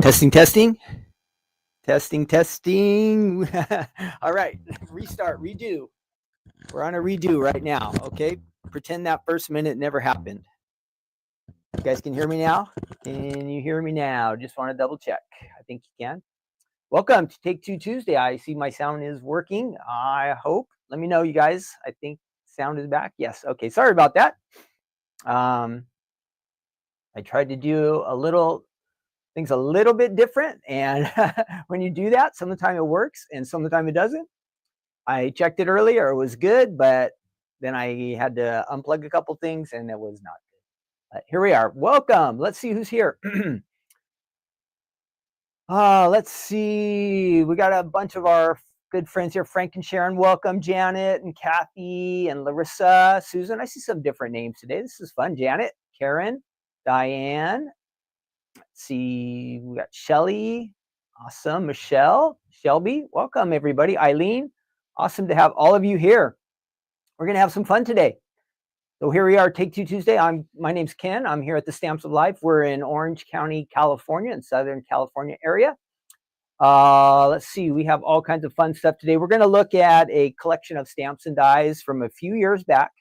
Testing, testing, testing, testing. All right, restart, redo. We're on a redo right now, okay? Pretend that first minute never happened. You guys can hear me now? Can you hear me now? Just want to double check. I think you can. Welcome to Take Two Tuesday. I see my sound is working. I hope. Let me know, you guys. I think sound is back. Yes. Okay. Sorry about that. I tried to do things a little bit different, and when you do that, sometimes it works and sometimes it doesn't. I checked it earlier, it was good, but then I had to unplug a couple things and it was not good. But here we are. Welcome. Let's see who's here. Let's see. We got a bunch of our good friends here. Frank and Sharon, welcome. Janet and Kathy and Larissa, Susan. I see some different names today. This is fun. Janet, Karen, Diane. Let's see. We got Shelly. Awesome. Michelle, Shelby. Welcome, everybody. Eileen. Awesome to have all of you here. We're going to have some fun today. So here we are, Take Two Tuesday. My name's Ken. I'm here at the Stamps of Life. We're in Orange County, California, in Southern California area. Let's see, we have all kinds of fun stuff today. We're going to look at a collection of stamps and dies from a few years back.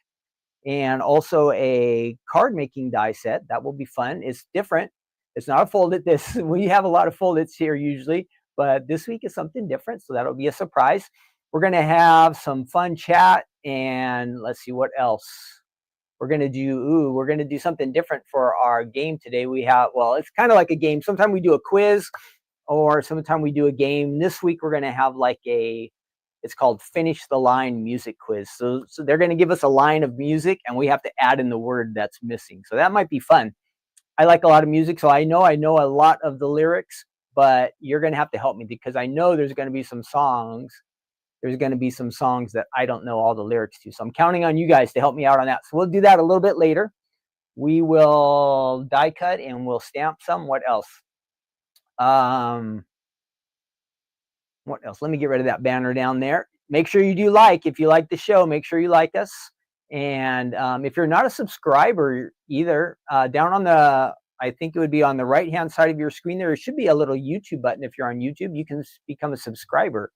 and also a card making die set. That will be fun. It's different. It's not a fold-it. We have a lot of fold-its here usually, but this week is something different, so that'll be a surprise. We're going to have some fun chat, and let's see what else. We're going to do something different for our game today. It's kind of like a game. Sometimes we do a quiz, or sometimes we do a game. This week we're going to have it's called Finish the Line music quiz. So they're going to give us a line of music, and we have to add in the word that's missing. So that might be fun. I like a lot of music, so I know a lot of the lyrics, but you're going to have to help me, because I know there's going to be some songs. There's going to be some songs that I don't know all the lyrics to. So I'm counting on you guys to help me out on that. So we'll do that a little bit later. We will die cut and we'll stamp some. What else? What else? Let me get rid of that banner down there. Make sure you do if you like the show, make sure you like us. And if you're not a subscriber either, down on I think it would be on the right-hand side of your screen, there should be a little YouTube button. If you're on YouTube, you can become a subscriber.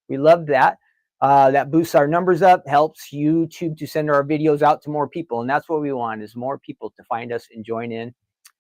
We love that. That boosts our numbers up, helps YouTube to send our videos out to more people. And that's what we want, is more people to find us and join in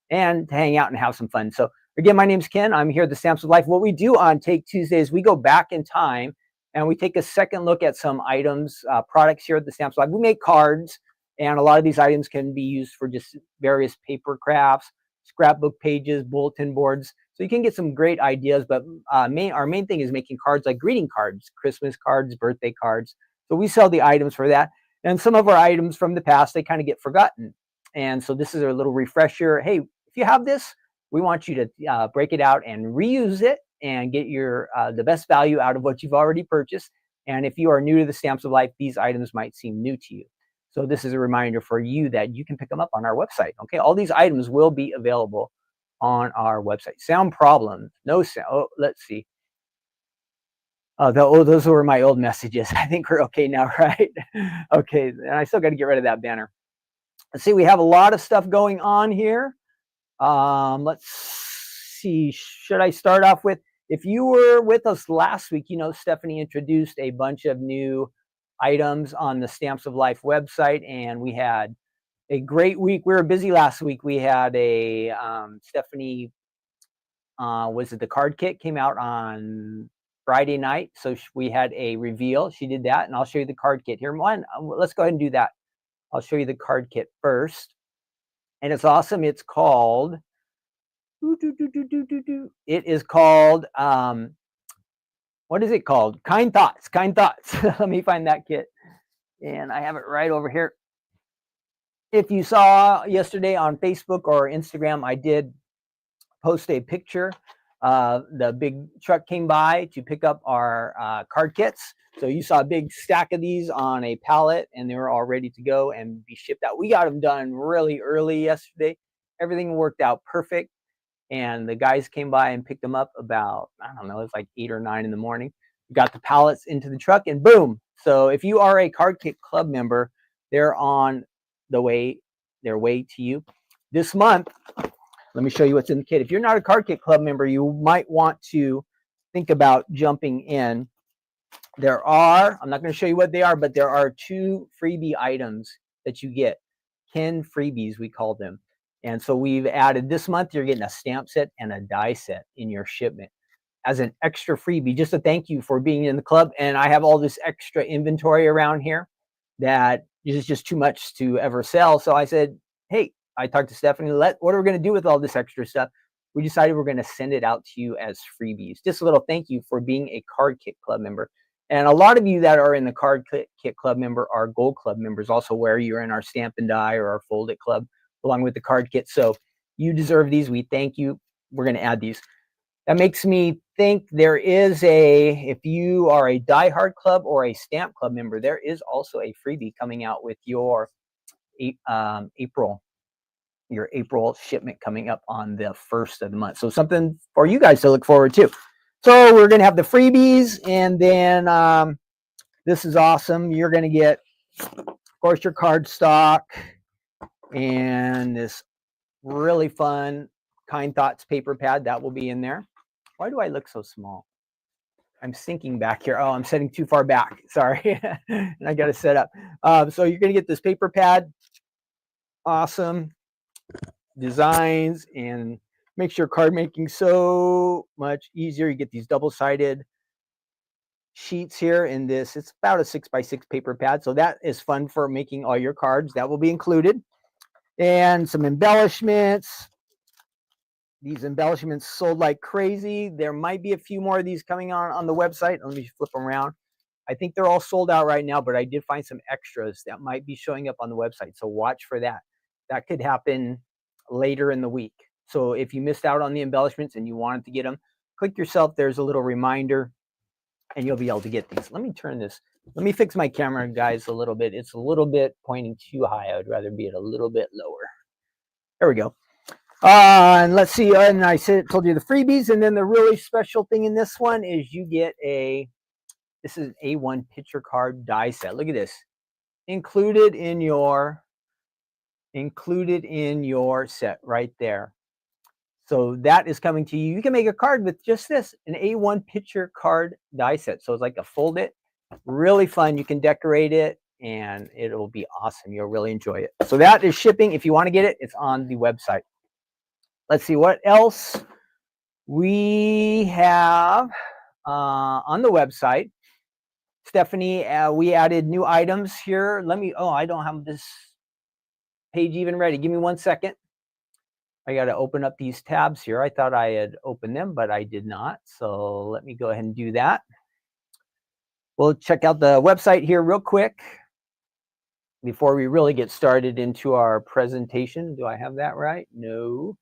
and to hang out and have some fun. So again, my name's Ken. I'm here at the Stamps of Life. What we do on Take Tuesdays, we go back in time and we take a second look at some items, products here at the Stamps of Life. We make cards, and a lot of these items can be used for just various paper crafts, scrapbook pages, bulletin boards. So you can get some great ideas, but our main thing is making cards, like greeting cards, Christmas cards, birthday cards. So we sell the items for that. And some of our items from the past, they kind of get forgotten. And so this is a little refresher. Hey, if you have this, we want you to break it out and reuse it and get the best value out of what you've already purchased. And if you are new to the Stamps of Life, these items might seem new to you. So this is a reminder for you that you can pick them up on our website. Okay, all these items will be available on our website. Sound problem? No sound. Oh, let's see. Those were my old messages. I think we're okay now, right? Okay, and I still got to get rid of that banner. Let's see, we have a lot of stuff going on here. Let's see, should I start off with, if you were with us last week, Stephanie introduced a bunch of new items on the Stamps of Life website, and we had a great week. We were busy last week. We had Stephanie, the card kit came out on Friday night. So we had a reveal. She did that, and I'll show you the card kit here. Let's go ahead and do that. I'll show you the card kit first. And it's awesome. It's called, it is called, what is it called? Kind Thoughts. Let me find that kit. And I have it right over here. If you saw yesterday on Facebook or Instagram, I did post a picture. The big truck came by to pick up our card kits. So you saw a big stack of these on a pallet, and they were all ready to go and be shipped out. We got them done really early yesterday. Everything worked out perfect. And the guys came by and picked them up about, I don't know, it's like 8 or 9 in the morning. We got the pallets into the truck, and boom. So if you are a Card Kit Club member, they're on their way to you. This month, let me show you what's in the kit. If you're not a Card Kit Club member, you might want to think about jumping in. I'm not going to show you what they are, but there are 2 freebie items that you get. 10 freebies, we call them. And so we've added, this month, you're getting a stamp set and a die set in your shipment as an extra freebie, just a thank you for being in the club. And I have all this extra inventory around here that is just too much to ever sell. So I said, hey, I talked to Stephanie, what are we going to do with all this extra stuff? We decided we're going to send it out to you as freebies. Just a little thank you for being a Card Kit Club member. And a lot of you that are in the Card Kit Club member are Gold Club members, also where you're in our Stamp and Die or our Fold It Club, along with the card kit. So you deserve these. We thank you. We're going to add these. That makes me think there is if you are a Die Hard Club or a Stamp Club member, there is also a freebie coming out with your April shipment coming up on the 1st of the month. So something for you guys to look forward to. So we're going to have the freebies, and then this is awesome. You're going to get, of course, your card stock and this really fun Kind Thoughts paper pad that will be in there. Why do I look so small? I'm sinking back here. Oh, I'm setting too far back. Sorry. And I got to set up. So you're going to get this paper pad. Awesome designs, and makes your card making so much easier. You get these double-sided sheets here in this. It's about a 6x6 paper pad. So that is fun for making all your cards. That will be included. And some embellishments. These embellishments sold like crazy. There might be a few more of these coming on the website. Let me flip them around. I think they're all sold out right now, but I did find some extras that might be showing up on the website. So watch for that. That could happen later in the week. So if you missed out on the embellishments and you wanted to get them, click yourself. There's a little reminder and you'll be able to get these. Let me turn this. Let me fix my camera, guys, a little bit. It's a little bit pointing too high. I would rather be at a little bit lower. There we go. And let's see. And I told you the freebies. And then the really special thing in this one is you get this is an A1 picture card die set. Look at this. Included in your set right there. So that is coming to you. You can make a card with just this, an A1 picture card die set. So it's like a fold it. Really fun. You can decorate it and it'll be awesome. You'll really enjoy it. So that is shipping. If you want to get it, it's on the website. Let's see what else we have on the website. Stephanie, we added new items here. I don't have this page even ready. Give me 1 second. I got to open up these tabs here. I thought I had opened them, but I did not. So let me go ahead and do that. We'll check out the website here real quick before we really get started into our presentation. Do I have that right? No.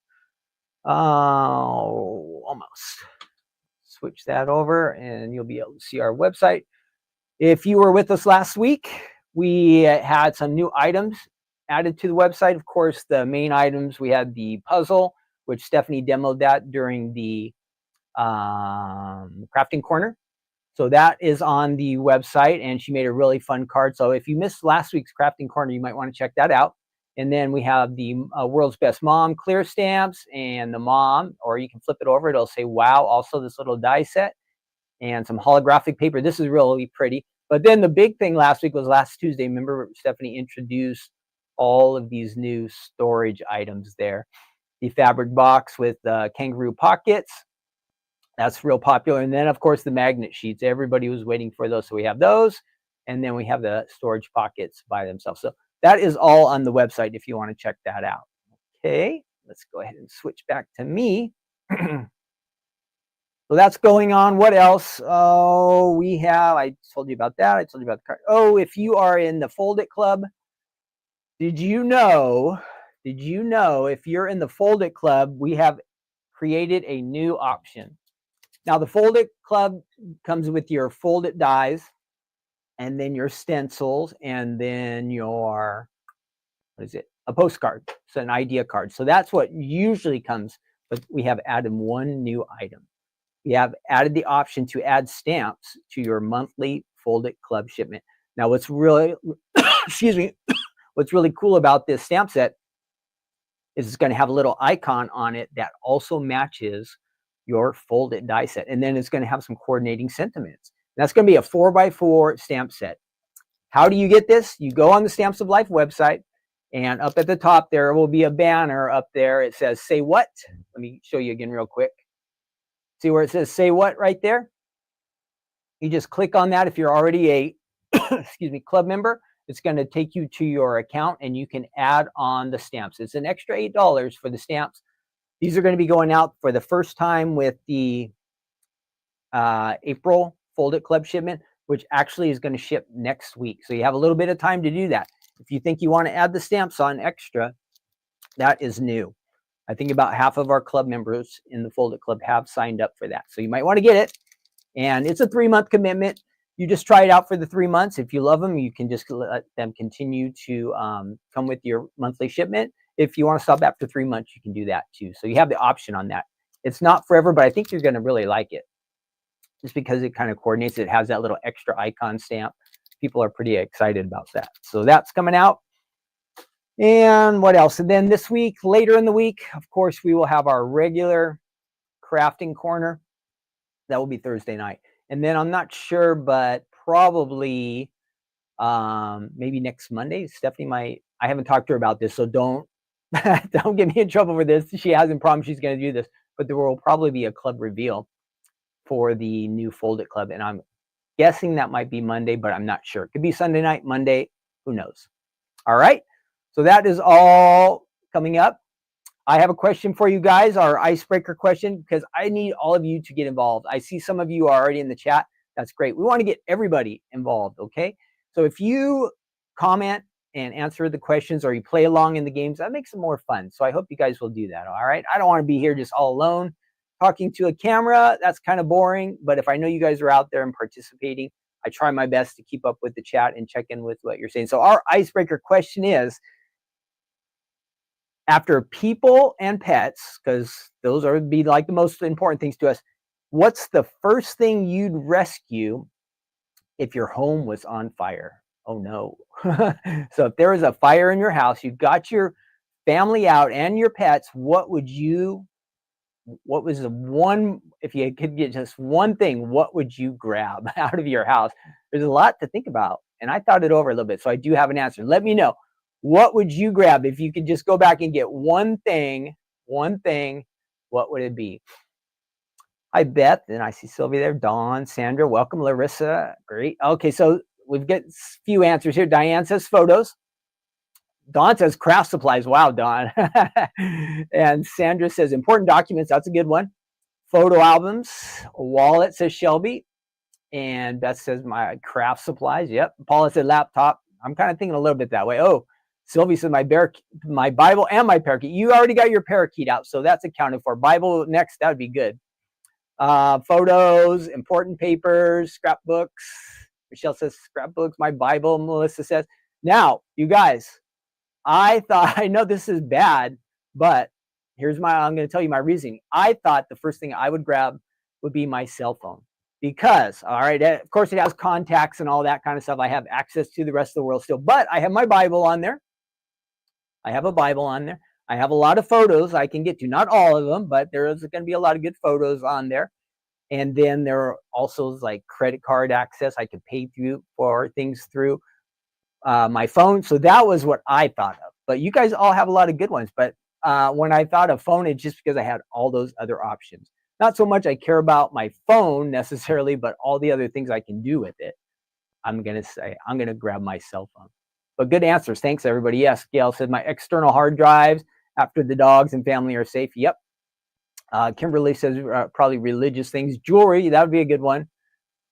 Almost. Switch that over and you'll be able to see our website. If you were with us last week, we had some new items added to the website. Of course, the main items, we had the puzzle, which Stephanie demoed that during the crafting corner. So that is on the website and she made a really fun card. So if you missed last week's crafting corner, you might want to check that out. And then we have the World's Best Mom clear stamps and the mom, or you can flip it over. It'll say, wow, also this little die set and some holographic paper. This is really pretty. But then the big thing last week was last Tuesday. Remember, Stephanie introduced all of these new storage items there. The fabric box with kangaroo pockets. That's real popular. And then, of course, the magnet sheets. Everybody was waiting for those. So we have those. And then we have the storage pockets by themselves. So that is all on the website if you want to check that out. Okay, let's go ahead and switch back to me. So that's going on. What else? Oh, I told you about that. I told you about the card. Oh, if you are in the Fold It Club, did you know if you're in the Fold It Club, we have created a new option. Now, the Fold It Club comes with your Fold It dies, and then your stencils, and then your, a postcard. So an idea card. So that's what usually comes, but we have added one new item. We have added the option to add stamps to your monthly Fold It Club shipment. Now, what's really, what's really cool about this stamp set is it's going to have a little icon on it that also matches your Fold It die set. And then it's going to have some coordinating sentiments. That's going to be a 4x4 stamp set. How do you get this? You go on the Stamps of Life website, and up at the top there will be a banner up there. It says, say what? Let me show you again real quick. See where it says, say what right there? You just click on that. If you're already a club member, it's going to take you to your account, and you can add on the stamps. It's an extra $8 for the stamps. These are going to be going out for the first time with the April Fold It Club shipment, which actually is going to ship next week. So you have a little bit of time to do that. If you think you want to add the stamps on extra, that is new. I think about half of our club members in the Fold It Club have signed up for that. So you might want to get it. And it's a 3-month commitment. You just try it out for the 3 months. If you love them, you can just let them continue to come with your monthly shipment. If you want to stop after 3 months, you can do that too. So you have the option on that. It's not forever, but I think you're going to really like it. Just because it kind of coordinates. It has that little extra icon stamp. People are pretty excited about that. So that's coming out. And what else? And then this week, later in the week, of course, we will have our regular crafting corner. That will be Thursday night. And then I'm not sure, but probably maybe next Monday, Stephanie might. I haven't talked to her about this, so don't don't get me in trouble for this. She hasn't promised she's going to do this, but there will probably be a club reveal for the new Fold It Club, and I'm guessing that might be Monday, but I'm not sure. It could be Sunday night, Monday, who knows? All right, so that is all coming up. I have a question for you guys, our icebreaker question, because I need all of you to get involved. I see some of you are already in the chat. That's great. We want to get everybody involved, okay? So if you comment and answer the questions or you play along in the games, that makes it more fun. So I hope you guys will do that, all right? I don't want to be here just all alone talking to a camera. That's kind of boring. But if I know you guys are out there and participating, I try my best to keep up with the chat and check in with what you're saying. So our icebreaker question is, after people and pets, because those are be like the most important things to us, what's the first thing you'd rescue if your home was on fire? Oh no. So if there was a fire in your house, you got your family out and your pets, what was the one, if you could get just one thing, what would you grab out of your house? There's a lot to think about, and I thought it over a little bit, so I do have an answer. Let me know. What would you grab if you could just go back and get one thing, what would it be? Hi, Beth, and I see Sylvia there. Dawn, Sandra, welcome. Larissa, great. Okay, so we've got a few answers here. Diane says photos. Dawn says craft supplies. Wow, Dawn. And Sandra says important documents. That's a good one. Photo albums. A wallet, says Shelby. And Beth says my craft supplies. Yep. Paula said laptop. I'm kind of thinking a little bit that way. Oh, Sylvie said my Bible and my parakeet. You already got your parakeet out, so that's accounted for. Bible next, that would be good. Photos, important papers, scrapbooks. Michelle says scrapbooks, my Bible. Melissa says. Now, you guys, I thought, I know this is bad, but I'm going to tell you my reasoning. I thought the first thing I would grab would be my cell phone. Because, all right, of course it has contacts and all that kind of stuff. I have access to the rest of the world still, but I have my Bible on there. I have a Bible on there. I have a lot of photos I can get to. Not all of them, but there is going to be a lot of good photos on there. And then there are also like credit card access. I could pay for things through my phone. So that was what I thought of. But you guys all have a lot of good ones. But when I thought of phone, it's just because I had all those other options. Not so much I care about my phone necessarily, but all the other things I can do with it. I'm going to grab my cell phone. But good answers. Thanks, everybody. Yes, Gail said my external hard drives after the dogs and family are safe. Yep. Kimberly says probably religious things. Jewelry, that would be a good one.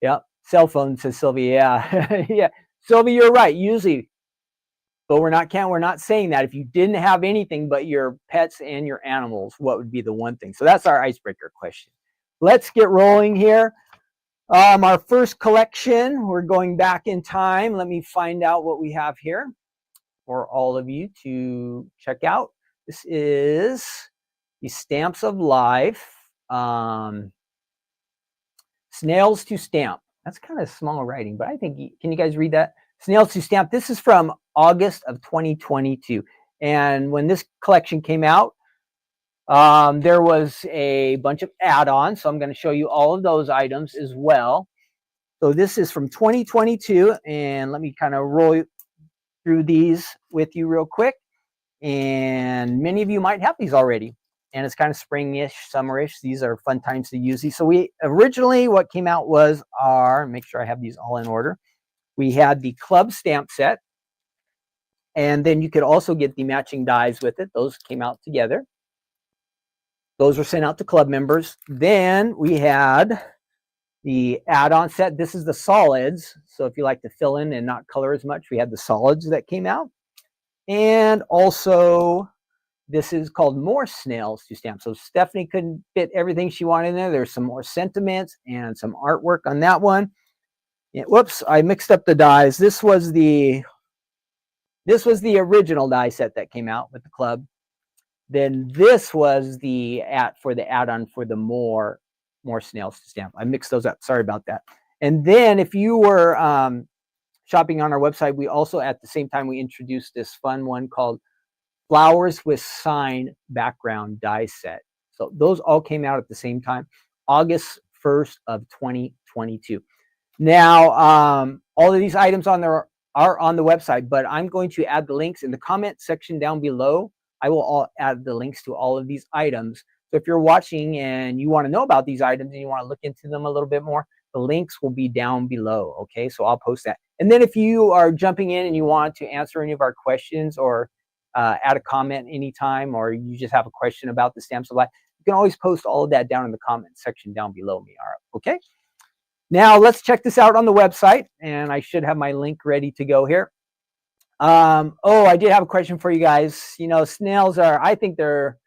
Yep. Cell phone, says Sylvia. Yeah. Yeah. Sylvia, you're right. Usually, but we're not saying that. If you didn't have anything but your pets and your animals, what would be the one thing? So that's our icebreaker question. Let's get rolling here. Our first collection, we're going back in time. Let me find out what we have here for all of you to check out. This is the Stamps of Life. Snails to Stamp. That's kind of small writing, but I think, can you guys read that? Snails to Stamp. This is from August of 2022. And when this collection came out, there was a bunch of add-ons. So I'm going to show you all of those items as well. So this is from 2022. And let me kind of roll through these with you real quick. And many of you might have these already. And it's kind of spring-ish, summer-ish. These are fun times to use these. So we originally, what came out was make sure I have these all in order. We had the club stamp set. And then you could also get the matching dies with it. Those came out together. Those were sent out to club members. Then we had the add-on set. This is the solids. So if you like to fill in and not color as much, we had the solids that came out. And also, this is called More Snails to Stamp. So Stephanie couldn't fit everything she wanted in there. There's some more sentiments and some artwork on that one. Yeah, whoops, I mixed up the dies. This was the original die set that came out with the club. Then this was the add-on for the more Snails to Stamp. I mixed those up. Sorry about that. And then if you were shopping on our website, we also at the same time we introduced this fun one called Flowers with Sign background die set. So those all came out at the same time. August 1st of 2022. Now, all of these items on there are on the website, but I'm going to add the links in the comment section down below. I will add the links to all of these items. So if you're watching and you want to know about these items and you want to look into them a little bit more, the links will be down below. Okay, so I'll post that. And then if you are jumping in and you want to answer any of our questions or add a comment anytime, or you just have a question about the stamps of life, you can always post all of that down in the comment section down below me. All right, okay? Now let's check this out on the website, and I should have my link ready to go here. Oh, I did have a question for you guys. You know, snails I think they're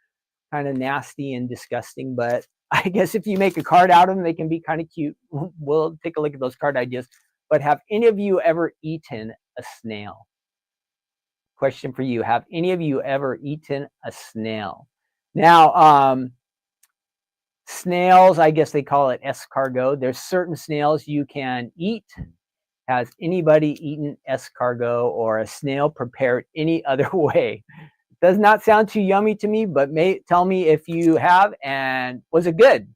kind of nasty and disgusting, but I guess if you make a card out of them, they can be kind of cute. We'll take a look at those card ideas. But have any of you ever eaten a snail? Question for you. Have any of you ever eaten a snail? Now, snails, I guess they call it escargot. There's certain snails you can eat. Has anybody eaten escargot or a snail prepared any other way? Does not sound too yummy to me, but tell me if you have, and was it good?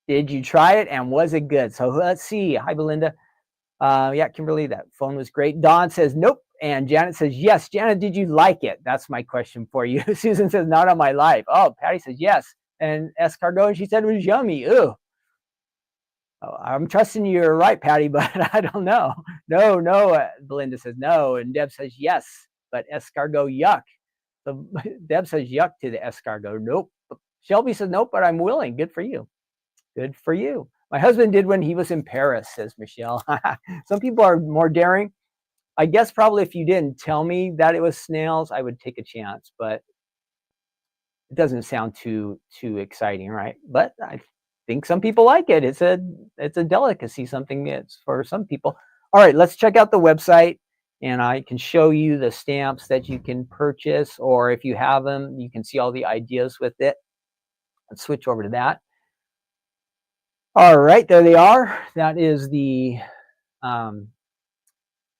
Did you try it, and was it good? So let's see. Hi, Belinda. Yeah, Kimberly, that phone was great. Dawn says nope, and Janet says yes. Janet, did you like it? That's my question for you. Susan says not on my life. Oh, Patty says yes, and escargot, she said it was yummy. Ew. Oh, I'm trusting you're right, Patty, but I don't know. No, Belinda says no, and Deb says yes, but escargot, yuck. So Deb says yuck to the escargot. Nope. Shelby says nope, but I'm willing. Good for you. Good for you. My husband did when he was in Paris, says Michelle. Some people are more daring. I guess probably if you didn't tell me that it was snails, I would take a chance, but it doesn't sound too exciting, right? But I think some people like it. It's a delicacy, something that's for some people. All right, let's check out the website, and I can show you the stamps that you can purchase, or if you have them, you can see all the ideas with it. Let's switch over to that. All right, there they are. That is the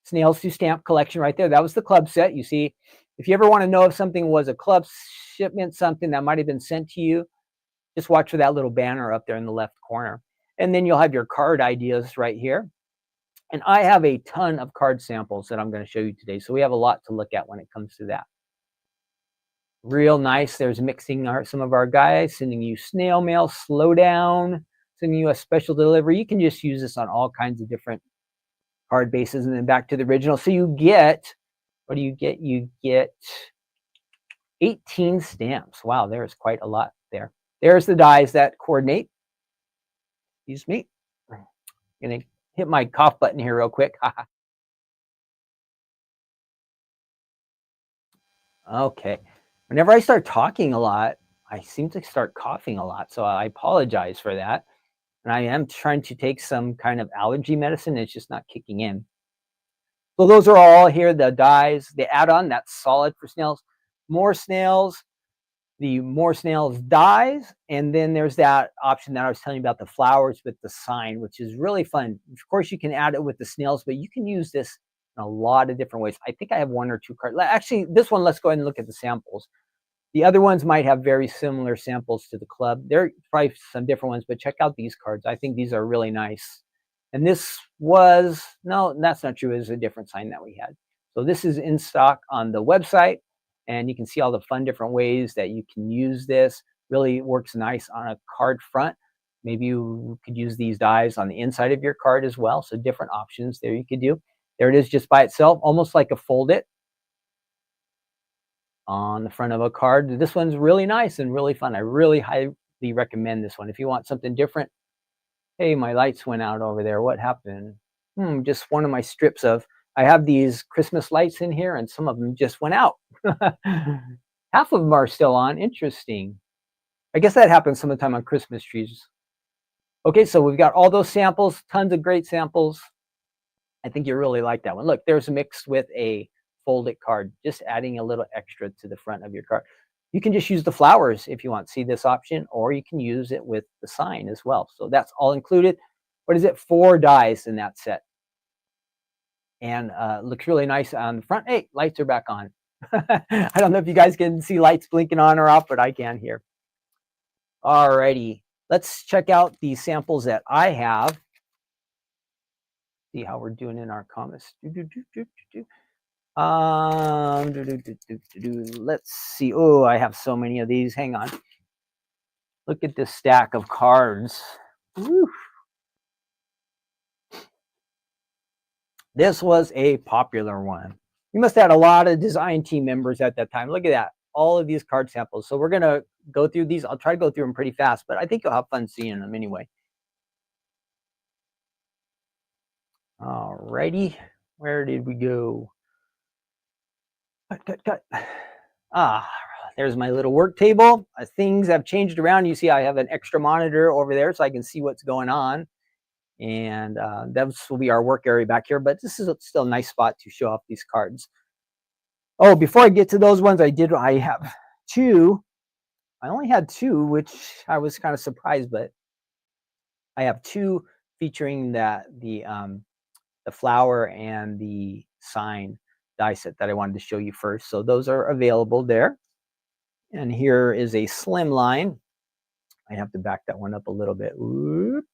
Snails to Stamp collection right there. That was the club set. You see, if you ever want to know if something was a club shipment, something that might have been sent to you, just watch for that little banner up there in the left corner. And then you'll have your card ideas right here. And I have a ton of card samples that I'm going to show you today. So we have a lot to look at when it comes to that. Real nice. There's mixing some of our guys, sending you snail mail, slow down, sending you a special delivery. You can just use this on all kinds of different card bases. And then back to the original. So you get, what do you get? You get 18 stamps. Wow, there's quite a lot there. There's the dies that coordinate. Excuse me. I'm going to hit my cough button here real quick. Okay. Whenever I start talking a lot, I seem to start coughing a lot. So I apologize for that. And I am trying to take some kind of allergy medicine. It's just not kicking in. So those are all here, the dies, the add-on, that's solid for snails. More snails, the more snails dies, and then there's that option that I was telling you about, the flowers with the sign, which is really fun. Of course, you can add it with the snails, but you can use this in a lot of different ways. I think I have 1 or 2 cards. Actually, this one, let's go ahead and look at the samples. The other ones might have very similar samples to the club. There are probably some different ones, but check out these cards. I think these are really nice. And this was, no, that's not true. It was a different sign that we had. So this is in stock on the website, and you can see all the fun different ways that you can use this. Really works nice on a card front. Maybe you could use these dies on the inside of your card as well. So different options there you could do. There it is just by itself, almost like a fold it on the front of a card. This one's really nice and really fun. I really highly recommend this one. If you want something different, hey, my lights went out over there. What happened? Just one of my strips of, I have these Christmas lights in here, and some of them just went out. Half of them are still on. Interesting. I guess that happens sometime on Christmas trees. Okay, so we've got all those samples, tons of great samples. I think you really like that one. Look, there's mixed with a folded card, just adding a little extra to the front of your card. You can just use the flowers if you want. See this option, or you can use it with the sign as well. So that's all included. What is it? 4 dies in that set. And looks really nice on the front. Hey, lights are back on. I don't know if you guys can see lights blinking on or off, but I can here. Alrighty. let's check out the samples that I have. See how we're doing in our comments. Let's see. Oh, I have so many of these. Hang on. Look at this stack of cards. Woo. This was a popular one. We must have had a lot of design team members at that time. Look at that. All of these card samples. So we're going to go through these. I'll try to go through them pretty fast, but I think you'll have fun seeing them anyway. All righty. Where did we go? Cut. There's my little work table. Things have changed around. You see I have an extra monitor over there so I can see what's going on. And this will be our work area back here, but this is still a nice spot to show off these cards. Oh, before I get to those ones, I have two. I only had two, which I was kind of surprised, but I have two featuring the flower and the sign die set that I wanted to show you first. So those are available there. And here is a slim line. I have to back that one up a little bit. Whoop.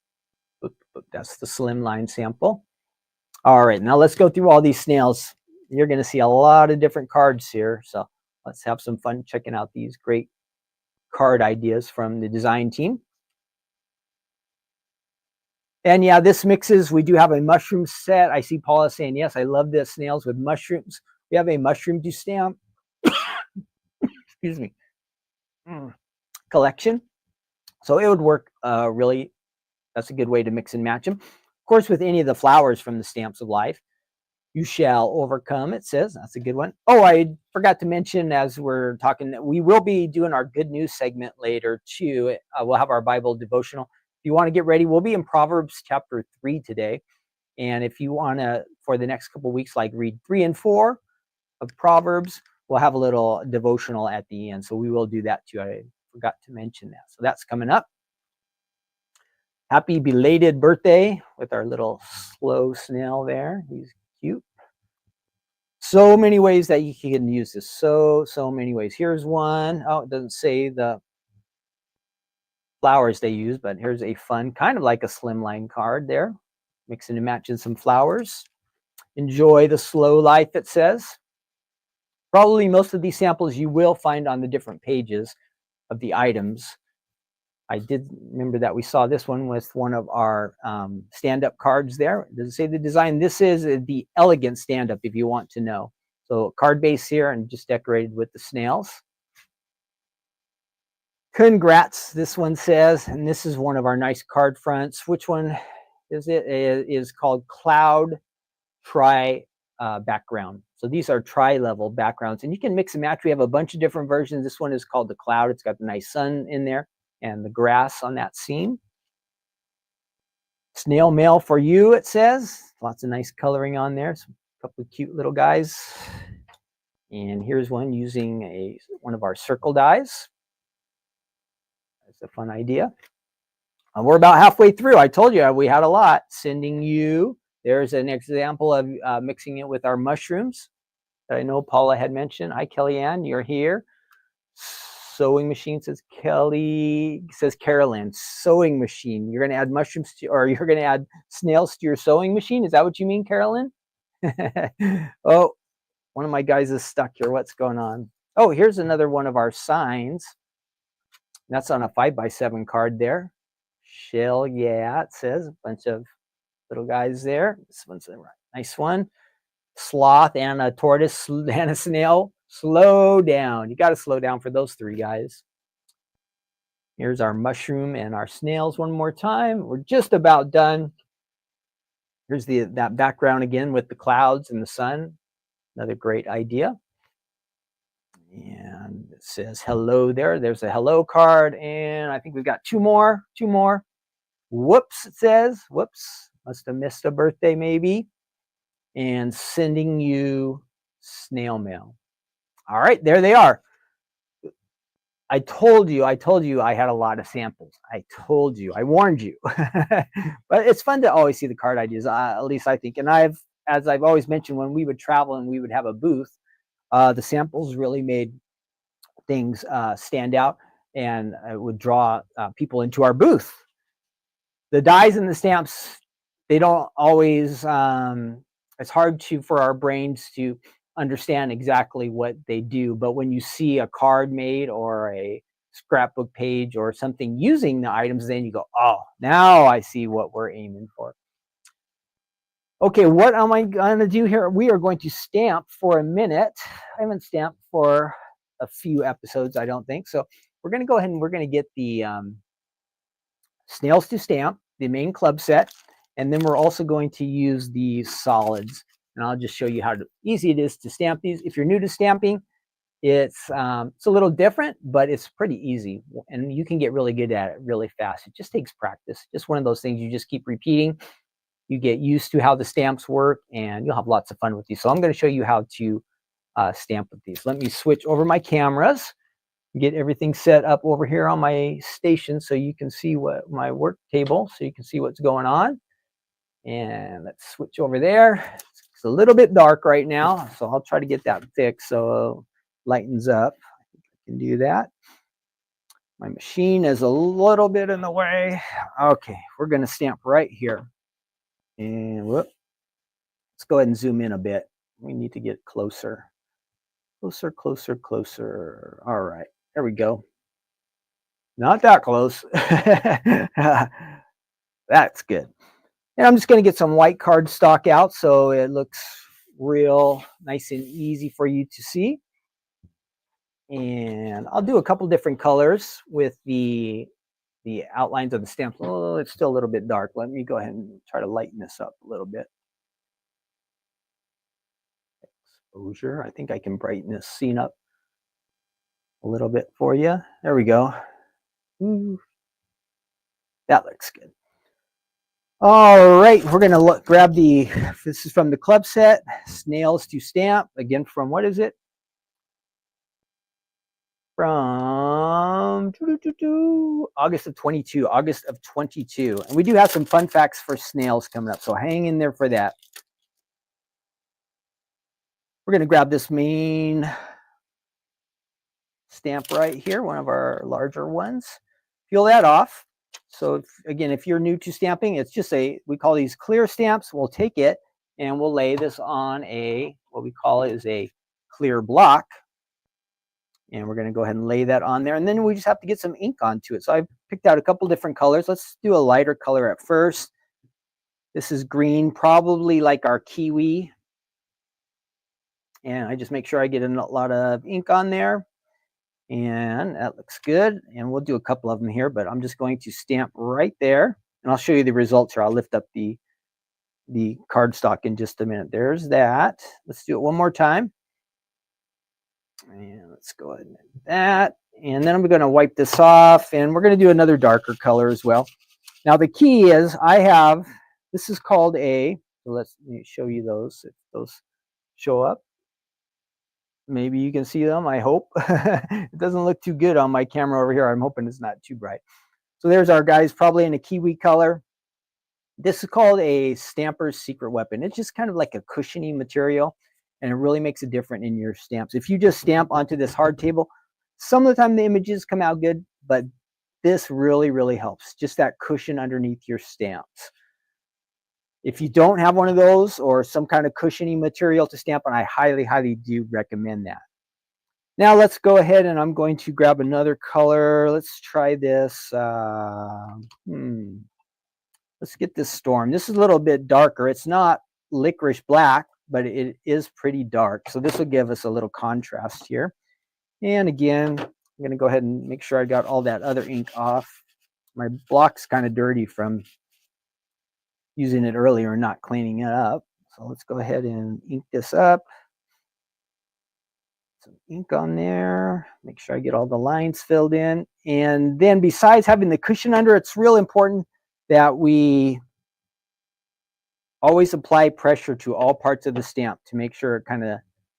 That's the slim line sample. All right, now let's go through all these snails. You're going to see a lot of different cards here. So let's have some fun checking out these great card ideas from the design team. And yeah, this mixes. We do have a mushroom set. I see Paula saying, yes, I love this snails with mushrooms. We have a mushroom to stamp. Excuse me. Collection. So it would work really. That's a good way to mix and match them. Of course, with any of the flowers from the Stamps of Life, you shall overcome, it says. That's a good one. Oh, I forgot to mention as we're talking that we will be doing our good news segment later too. We'll have our Bible devotional. If you want to get ready, we'll be in Proverbs chapter 3 today. And if you want to, for the next couple of weeks, like read 3 and 4 of Proverbs, we'll have a little devotional at the end. So we will do that too. I forgot to mention that. So that's coming up. Happy belated birthday with our little slow snail there. He's cute. So many ways that you can use this. So many ways. Here's one. Oh, it doesn't say the flowers they use, but here's a fun, kind of like a slimline card there. Mixing and matching some flowers. Enjoy the slow life, it says. Probably most of these samples you will find on the different pages of the items. I did remember that we saw this one with one of our stand-up cards there. Does it say the design? This is the elegant stand-up if you want to know. So card base here and just decorated with the snails. Congrats, this one says, and this is one of our nice card fronts. Which one is it? It is called Cloud Tri background. So these are tri-level backgrounds, and you can mix and match. We have a bunch of different versions. This one is called the Cloud. It's got the nice sun in there and the grass on that seam. Snail mail for you, it says. Lots of nice coloring on there. Some couple of cute little guys. And here's one using one of our circle dies. That's a fun idea. We're about halfway through. I told you we had a lot. Sending you. There's an example of mixing it with our mushrooms that I know Paula had mentioned. Hi, Kellyanne, you're here. Sewing machine, says Kelly, says Carolyn. Sewing machine. You're going to add mushrooms to, or you're going to add snails to your sewing machine? Is that what you mean, Carolyn? Oh, one of my guys is stuck here. What's going on? Oh, here's another one of our signs. That's on a 5x7 card there. Shell, yeah, it says. A bunch of little guys there. This one's a nice one. Sloth and a tortoise and a snail. Slow down. You got to slow down for those three guys. Here's our mushroom and our snails one more time. We're just about done. Here's that background again with the clouds and the sun. Another great idea. And it says hello there. There's a hello card. And I think we've got two more. Whoops, it says. Whoops. Must have missed a birthday maybe. And sending you snail mail. All right, there they are. I told you I had a lot of samples. I told you, I warned you. But it's fun to always see the card ideas, at least I think. And as I've always mentioned, when we would travel and we would have a booth, the samples really made things stand out. and it would draw people into our booth. The dies and the stamps, they don't always, it's hard for our brains to understand exactly what they do. But when you see a card made or a scrapbook page or something using the items, then you go, oh, now I see what we're aiming for. Okay, what am I going to do here? We are going to stamp for a minute. I haven't stamped for a few episodes, I don't think. So we're going to go ahead and we're going to get the Snails to stamp, the main club set, and then we're also going to use the solids. And I'll just show you how easy it is to stamp these. If you're new to stamping, it's a little different, but it's pretty easy. And you can get really good at it really fast. It just takes practice. Just one of those things you just keep repeating. You get used to how the stamps work, and you'll have lots of fun with these. So I'm going to show you how to stamp with these. Let me switch over my cameras, get everything set up over here on my station so you can see what my work table, so you can see what's going on. And let's switch over there. It's a little bit dark right now, so I'll try to get that fixed so it lightens up. I think I can do that. My machine is a little bit in the way. Okay, we're going to stamp right here. And whoop, let's go ahead and zoom in a bit. We need to get closer. Closer, closer, closer. All right, there we go. Not that close. That's good. And I'm just going to get some white cardstock out so it looks real nice and easy for you to see. And I'll do a couple different colors with the outlines of the stamps. Oh, it's still a little bit dark. Let me go ahead and try to lighten this up a little bit. Exposure. I think I can brighten this scene up a little bit for you. There we go. Ooh, that looks good. All right, we're going to grab this is from the club set, Snails to Stamp. Again, from what is it? From August of 22. And we do have some fun facts for snails coming up, so hang in there for that. We're going to grab this main stamp right here, one of our larger ones. Peel that off. So again, if you're new to stamping, it's just we call these clear stamps. We'll take it and we'll lay this on what we call is a clear block. And we're going to go ahead and lay that on there. And then we just have to get some ink onto it. So I've picked out a couple different colors. Let's do a lighter color at first. This is green, probably like our kiwi. And I just make sure I get a lot of ink on there. And that looks good. And we'll do a couple of them here, but I'm just going to stamp right there. And I'll show you the results here. I'll lift up the cardstock in just a minute. There's that. Let's do it one more time. And let's go ahead and do that. And then I'm going to wipe this off. And we're going to do another darker color as well. Now the key is this is called let me show you those, if those show up. Maybe you can see them, I hope. It doesn't look too good on my camera over here. I'm hoping it's not too bright. So there's our guys, probably in a kiwi color. This is called a stamper's secret weapon. It's just kind of like a cushiony material, and it really makes a difference in your stamps. If you just stamp onto this hard table, some of the time the images come out good, but this really, really helps. Just that cushion underneath your stamps. If you don't have one of those or some kind of cushiony material to stamp on, I highly, highly do recommend that. Now let's go ahead and I'm going to grab another color. Let's try this. Let's get this Storm. This is a little bit darker. It's not licorice black, but it is pretty dark. So this will give us a little contrast here. And again, I'm going to go ahead and make sure I got all that other ink off. My block's kind of dirty from using it earlier and not cleaning it up. So let's go ahead and ink this up. Some ink on there. Make sure I get all the lines filled in. And then besides having the cushion under, it's real important that we always apply pressure to all parts of the stamp to make sure it kind of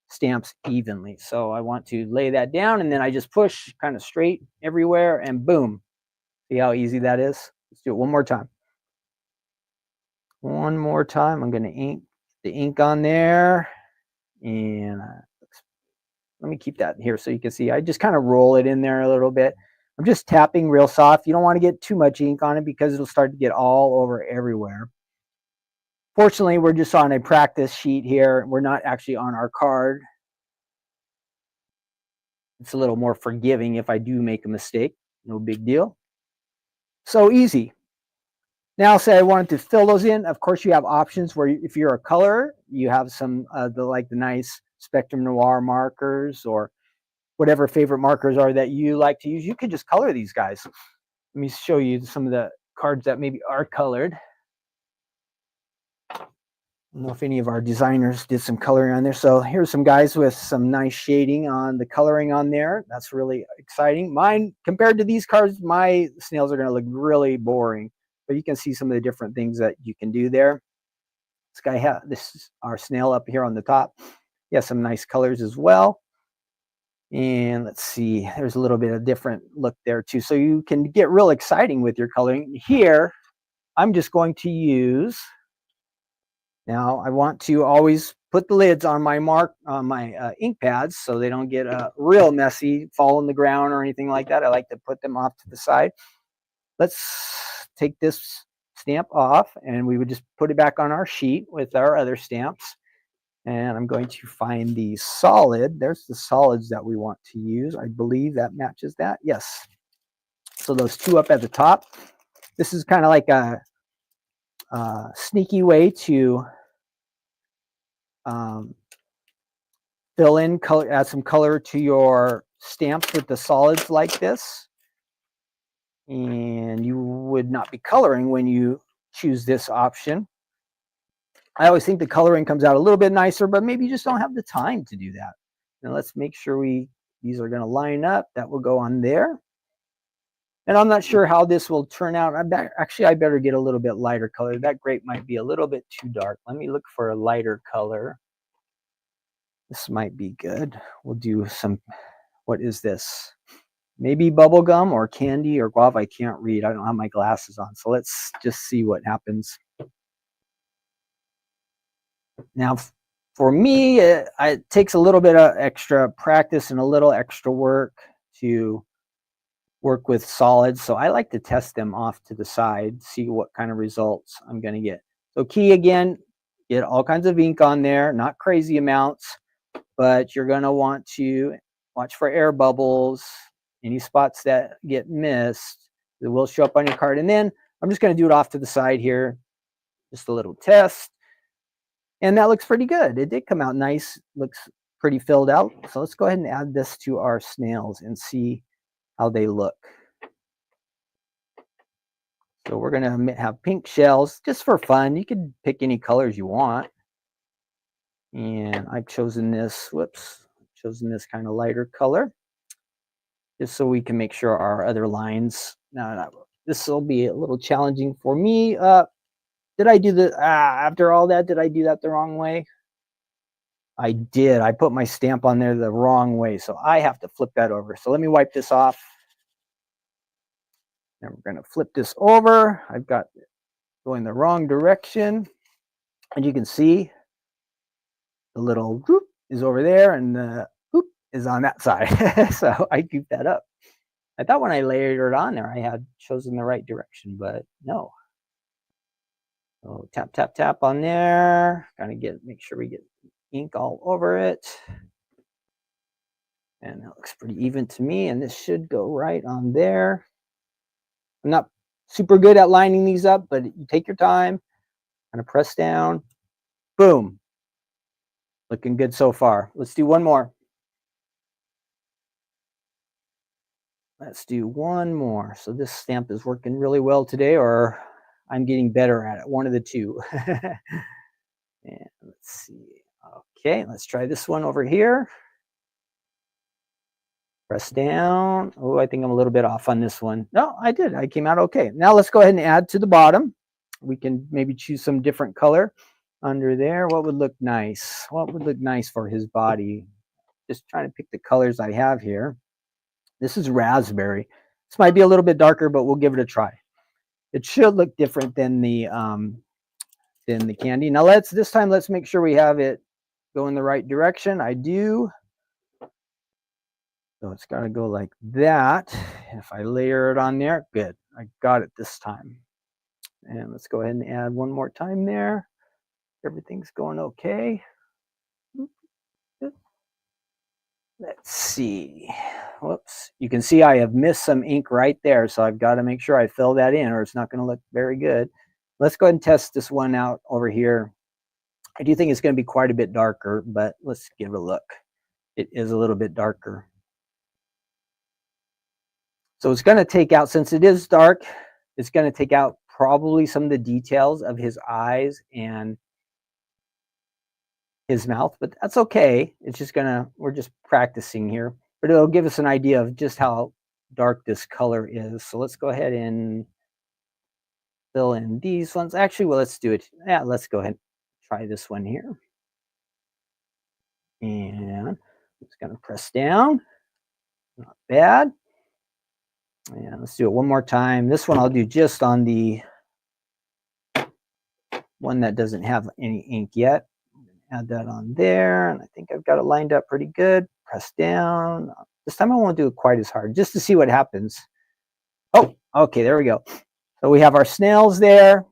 stamps evenly. So I want to lay that down and then I just push kind of straight everywhere and boom. See how easy that is? Let's do it one more time. One more time. I'm going to ink the ink on there. And let me keep that here so you can see. I just kind of roll it in there a little bit. I'm just tapping real soft. You don't want to get too much ink on it because it'll start to get all over everywhere. Fortunately, we're just on a practice sheet here. We're not actually on our card. It's a little more forgiving if I do make a mistake. No big deal. So easy. Now, say I wanted to fill those in. Of course, you have options where if you're a colorer, you have some the nice Spectrum Noir markers or whatever favorite markers are that you like to use. You can just color these guys. Let me show you some of the cards that maybe are colored. I don't know if any of our designers did some coloring on there. So here's some guys with some nice shading on the coloring on there. That's really exciting. Mine, compared to these cards, my snails are going to look really boring. But you can see some of the different things that you can do there. This is our snail up here on the top. He has some nice colors as well. And let's see, there's a little bit of different look there too. So you can get real exciting with your coloring. Here, I'm just going to use... Now, I want to always put the lids on my ink pads so they don't get real messy, fall on the ground or anything like that. I like to put them off to the side. Let's take this stamp off, and we would just put it back on our sheet with our other stamps. And I'm going to find the solid. There's the solids that we want to use. I believe that matches that. Yes. So those two up at the top. This is kind of like a sneaky way to fill in color, add some color to your stamps with the solids like this. And you would not be coloring when you choose this option. I always think the coloring comes out a little bit nicer, but maybe you just don't have the time to do that. Now let's make sure these are going to line up. That will go on there. And I'm not sure how this will turn out. Actually, I better get a little bit lighter color. That grape might be a little bit too dark. Let me look for a lighter color. This might be good. We'll do some, what is this? Maybe bubblegum or candy or guava. I can't read. I don't have my glasses on. So let's just see what happens. Now, for me, it takes a little bit of extra practice and a little extra work to work with solids. So I like to test them off to the side, see what kind of results I'm going to get. So key again, get all kinds of ink on there, not crazy amounts, but you're going to want to watch for air bubbles, any spots that get missed, it will show up on your card. And then I'm just going to do it off to the side here, just a little test. And that looks pretty good. It did come out nice, looks pretty filled out. So let's go ahead and add this to our snails and see how they look. So we're going to have pink shells just for fun. You can pick any colors you want. And I've chosen this, kind of lighter color, just so we can make sure our other lines. Now, this will be a little challenging for me. Did I do the, after all that, did I do that the wrong way? I did. I put my stamp on there the wrong way. So I have to flip that over. So let me wipe this off. And we're going to flip this over. I've got it going the wrong direction. And you can see the little whoop is over there and the whoop is on that side. So I goofed that up. I thought when I layered it on there, I had chosen the right direction, but no. So tap, tap, tap on there. Kind of make sure we get ink all over it. And that looks pretty even to me. And this should go right on there. I'm not super good at lining these up, but you take your time, kind of press down. Boom. Looking good so far. Let's do one more. Let's do one more. So this stamp is working really well today, or I'm getting better at it. One of the two. And let's see. Okay, let's try this one over here. Press down. Oh, I think I'm a little bit off on this one. No, I did. I came out okay. Now let's go ahead and add to the bottom. We can maybe choose some different color under there. What would look nice? What would look nice for his body? Just trying to pick the colors I have here. This is raspberry. This might be a little bit darker, but we'll give it a try. It should look different than the candy. Now this time let's make sure we have it go in the right direction. I do. So it's got to go like that. If I layer it on there, good. I got it this time. And let's go ahead and add one more time there. Everything's going okay. Let's see. Whoops. You can see I have missed some ink right there, so I've got to make sure I fill that in or it's not going to look very good. Let's go ahead and test this one out over here. I do think it's going to be quite a bit darker, but let's give it a look. It is a little bit darker. So it's going to take out, since it is dark, it's going to take out probably some of the details of his eyes and his mouth, but that's okay. It's just we're just practicing here, but it'll give us an idea of just how dark this color is. So let's go ahead and fill in these ones. Actually, well, let's do it. Yeah, let's go ahead and try this one here. And I'm just going to press down. Not bad. And let's do it one more time. This one I'll do just on the one that doesn't have any ink yet. Add that on there, and I think I've got it lined up pretty good. Press down. This time I won't do it quite as hard, just to see what happens. Oh, okay, there we go. So we have our snails there.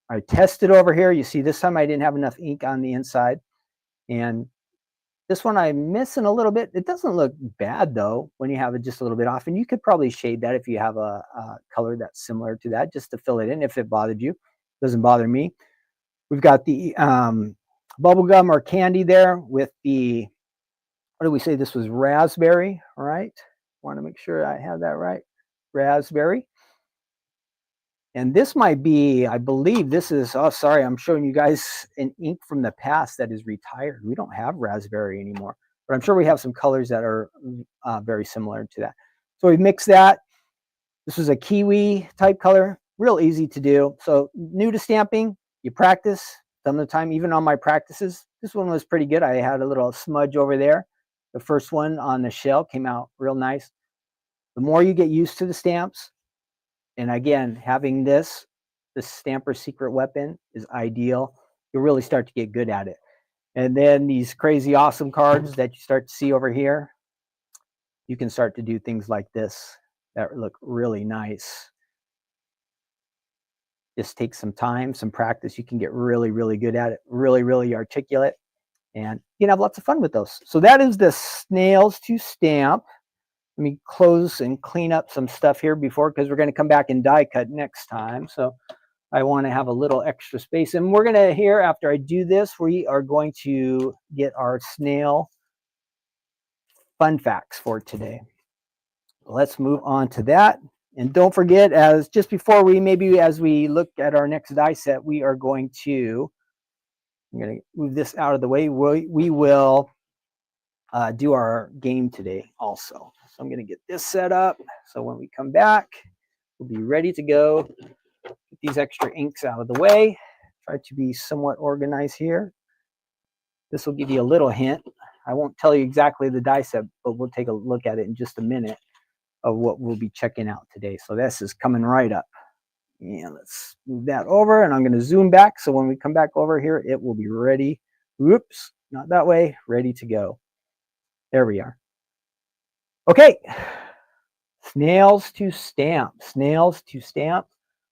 I tested over here. You see, this time I didn't have enough ink on the inside. And this one I'm missing a little bit. It doesn't look bad, though, when you have it just a little bit off. And you could probably shade that if you have a color that's similar to that, just to fill it in if it bothered you. It doesn't bother me. We've got the bubble gum or candy there with the, what did we say? This was raspberry, right? Want to make sure I have that right. Raspberry. And this might be, I believe this is, oh, sorry, I'm showing you guys an ink from the past that is retired. We don't have raspberry anymore, but I'm sure we have some colors that are very similar to that. So we mix that. This was a kiwi type color, real easy to do. So new to stamping, you practice. Some of the time, even on my practices, this one was pretty good. I had a little smudge over there. The first one on the shell came out real nice. The more you get used to the stamps, and again, having this Stamper's Secret Weapon is ideal. You'll really start to get good at it. And then these crazy awesome cards that you start to see over here, you can start to do things like this that look really nice. Just take some time, some practice. You can get really, really good at it, really, really articulate, and you can have lots of fun with those. So that is the Snails to Stamp. Let me close and clean up some stuff here before, because we're going to come back and die cut next time. So I want to have a little extra space. And we're going to, here, after I do this, we are going to get our snail fun facts for today. Let's move on to that. And don't forget, as just before as we look at our next die set, we are going to, I'm going to move this out of the way. We will do our game today also. So I'm going to get this set up. So when we come back, we'll be ready to go. Get these extra inks out of the way. Try to be somewhat organized here. This will give you a little hint. I won't tell you exactly the die set, but we'll take a look at it in just a minute of what we'll be checking out today. So this is coming right up. And let's move that over, and I'm going to zoom back. So when we come back over here, it will be ready. Whoops, not that way. Ready to go. There we are. Okay. Snails to Stamp. Snails to Stamp.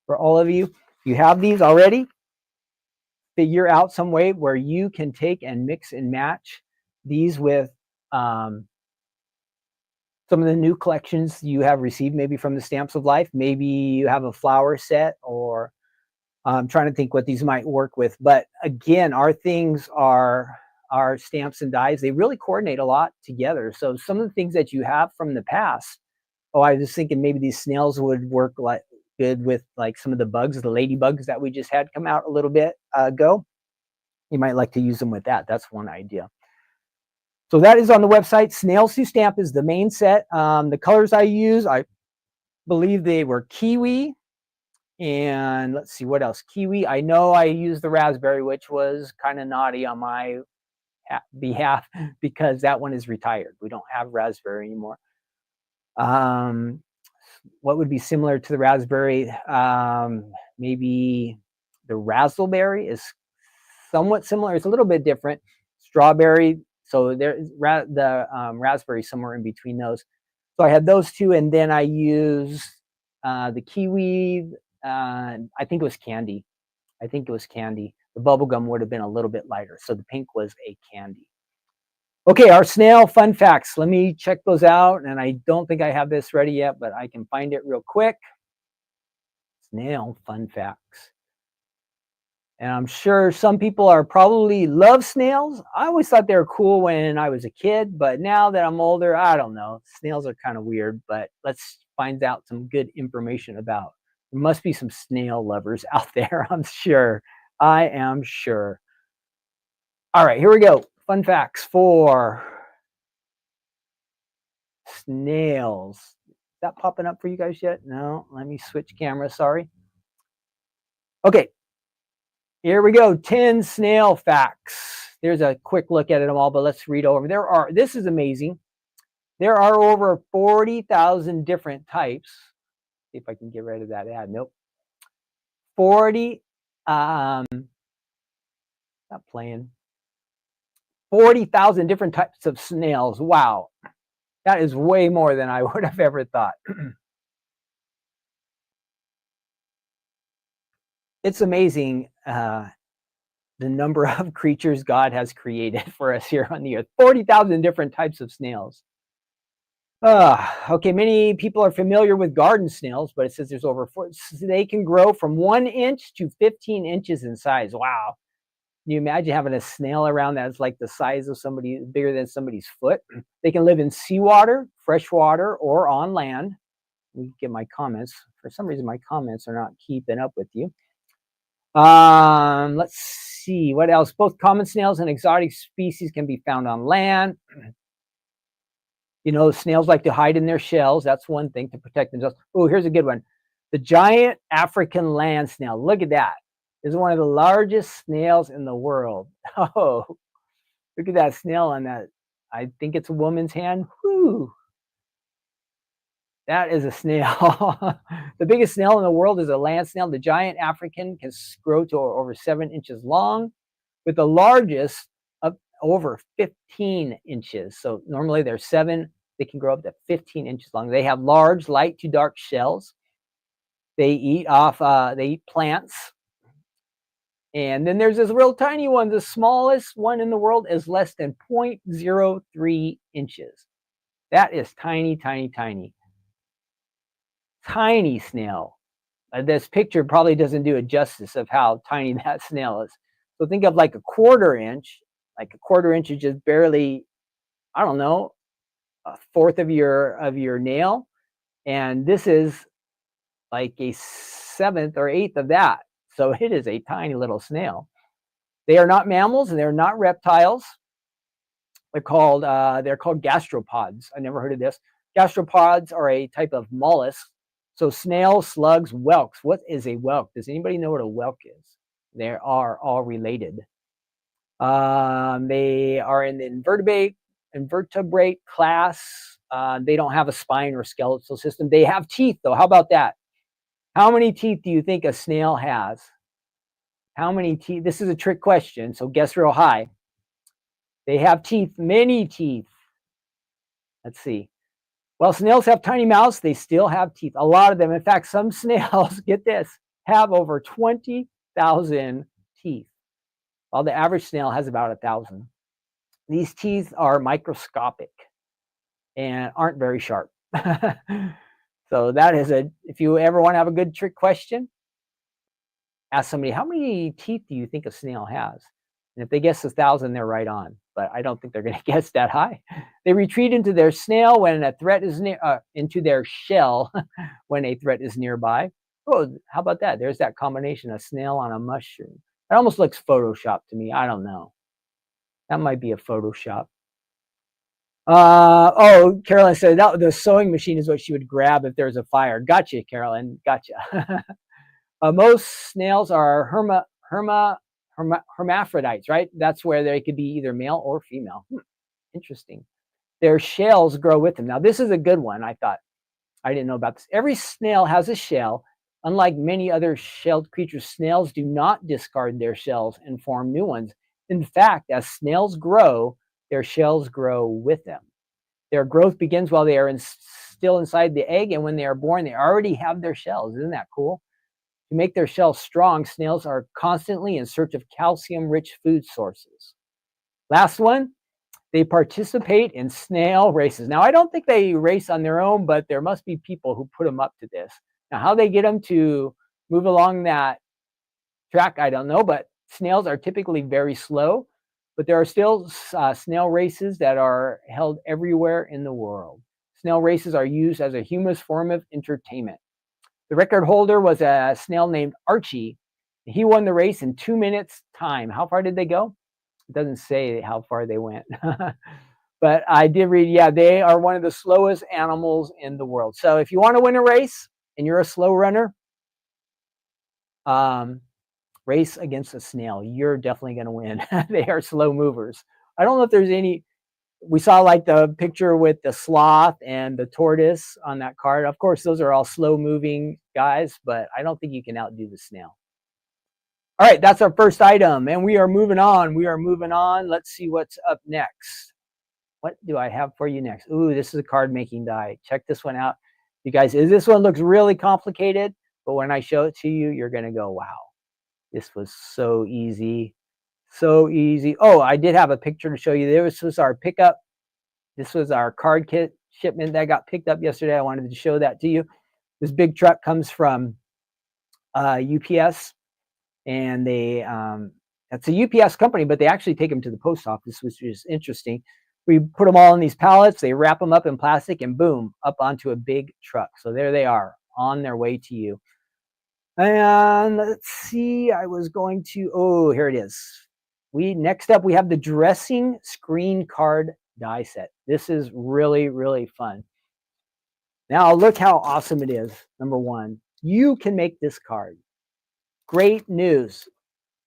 For all of you, you have these already. Figure out some way where you can take and mix and match these with some of the new collections you have received, maybe from the Stamps of Life. Maybe you have a flower set, or I'm trying to think what these might work with. But again, our things are our stamps and dies. They really coordinate a lot together. So some of the things that you have from the past, I was thinking maybe these snails would work like good with like some of the bugs, the ladybugs that we just had come out a little bit ago. You might like to use them with that. That's one idea. So that is on the website. Snails to Stamp is the main set. The colors I use, I believe they were kiwi. And let's see what else. Kiwi. I know I used the raspberry, which was kind of naughty on my behalf because that one is retired. We don't have raspberry anymore. What would be similar to the raspberry? Maybe the razzleberry is somewhat similar. It's a little bit different. Strawberry, So there's the raspberry somewhere in between those. So I had those two, and then I used the kiwi. I think it was candy. I think it was candy. The bubble gum would have been a little bit lighter. So the pink was a candy. Okay, our snail fun facts. Let me check those out. And I don't think I have this ready yet, but I can find it real quick. Snail fun facts. And I'm sure some people are probably love snails. I always thought they were cool when I was a kid, but now that I'm older, I don't know. Snails are kind of weird, but let's find out some good information about. There must be some snail lovers out there, I'm sure. I am sure. All right, here we go. Fun facts for snails. Is that popping up for you guys yet? No, let me switch camera, sorry. Okay, here we go. 10 snail facts. There's a quick look at them all, but let's read over. This is amazing. There are over 40,000 different types. See if I can get rid of that ad. Nope. 40, not playing. 40,000 different types of snails. Wow. That is way more than I would have ever thought. It's amazing the number of creatures God has created for us here on the earth. 40,000 different types of snails. Okay, many people are familiar with garden snails, but it says there's over 4. They can grow from 1 inch to 15 inches in size. Wow. Can you imagine having a snail around that's like the size of somebody, bigger than somebody's foot? They can live in seawater, freshwater, or on land. Let me get my comments. For some reason, my comments are not keeping up with you. Let's see what else. Both common snails and exotic species can be found on land. You know, snails like to hide in their shells. That's one thing, to protect themselves. Oh, here's a good one. The giant African land snail. Look at that. Is one of the largest snails in the world. Oh, look at that snail on that. I think it's a woman's hand. Whew. That is a snail. The biggest snail in the world is a land snail. The giant African can grow to over 7 inches long, with the largest up over 15 inches. So normally they're 7. They can grow up to 15 inches long. They have large, light to dark shells. They eat plants. And then there's this real tiny one. The smallest one in the world is less than 0.03 inches. That is tiny, tiny, tiny. Tiny snail. This picture probably doesn't do it justice of how tiny that snail is. So think of like a quarter inch. Like a quarter inch is just barely, I don't know, a fourth of your nail. And this is like a 7th or 8th of that. So it is a tiny little snail. They are not mammals and they're not reptiles. They're called gastropods. I never heard of this. Gastropods are a type of mollusk. So snails, slugs, whelks. What is a whelk? Does anybody know what a whelk is? They are all related. They are in the invertebrate class. They don't have a spine or skeletal system. They have teeth, though. How about that? How many teeth do you think a snail has? How many teeth? This is a trick question, so guess real high. They have teeth, many teeth. Let's see. Well, snails have tiny mouths. They still have teeth. A lot of them. In fact, some snails, get this, have over 20,000 teeth, while the average snail has about 1,000. These teeth are microscopic and aren't very sharp. So that is if you ever want to have a good trick question, ask somebody, how many teeth do you think a snail has? And if they guess 1,000, they're right on. But I don't think they're going to guess that high. They retreat into their snail when a threat is into their shell when a threat is nearby. Oh, how about that? There's that combination, a snail on a mushroom. It almost looks Photoshop to me. I don't know. That might be a Photoshop. Carolyn said that the sewing machine is what she would grab if there's a fire. Gotcha, Carolyn. Gotcha. Most snails are hermaphrodites, right? That's where they could be either male or female. Interesting. Their shells grow with them. Now, this is a good one. I thought I didn't know about this. Every snail has a shell. Unlike many other shelled creatures, snails do not discard their shells and form new ones. In fact, as snails grow, their shells grow with them. Their growth begins while they are still inside the egg, and when they are born, they already have their shells. Isn't that cool? To make their shells strong, snails are constantly in search of calcium-rich food sources. Last one, they participate in snail races. Now, I don't think they race on their own, but there must be people who put them up to this. Now, how they get them to move along that track, I don't know, but snails are typically very slow. But there are still snail races that are held everywhere in the world. Snail races are used as a humorous form of entertainment. The record holder was a snail named Archie. He won the race in 2 minutes time. How far did they go? It doesn't say how far they went. But I did read, yeah, they are one of the slowest animals in the world. So if you want to win a race and you're a slow runner, race against a snail. You're definitely going to win. They are slow movers. I don't know if there's any. We saw like the picture with the sloth and the tortoise on that card. Of course, those are all slow moving guys, but I don't think you can outdo the snail. All right, that's our first item, and we are moving on. Let's see what's up next. What do I have for you next? Ooh, this is a card making die. Check this one out. You guys, this one looks really complicated, but when I show it to you, you're going to go, wow, this was so easy. So easy. Oh, I did have a picture to show you. This was our pickup. This was our card kit shipment that got picked up yesterday. I wanted to show that to you. This big truck comes from UPS, and it's a UPS company, but they actually take them to the post office, which is interesting. We put them all in these pallets. They wrap them up in plastic, and boom, up onto a big truck. So there they are on their way to you. And let's see, here it is. Next up, we have the dressing screen card die set. This is really, really fun. Now, look how awesome it is. Number one, you can make this card. Great news.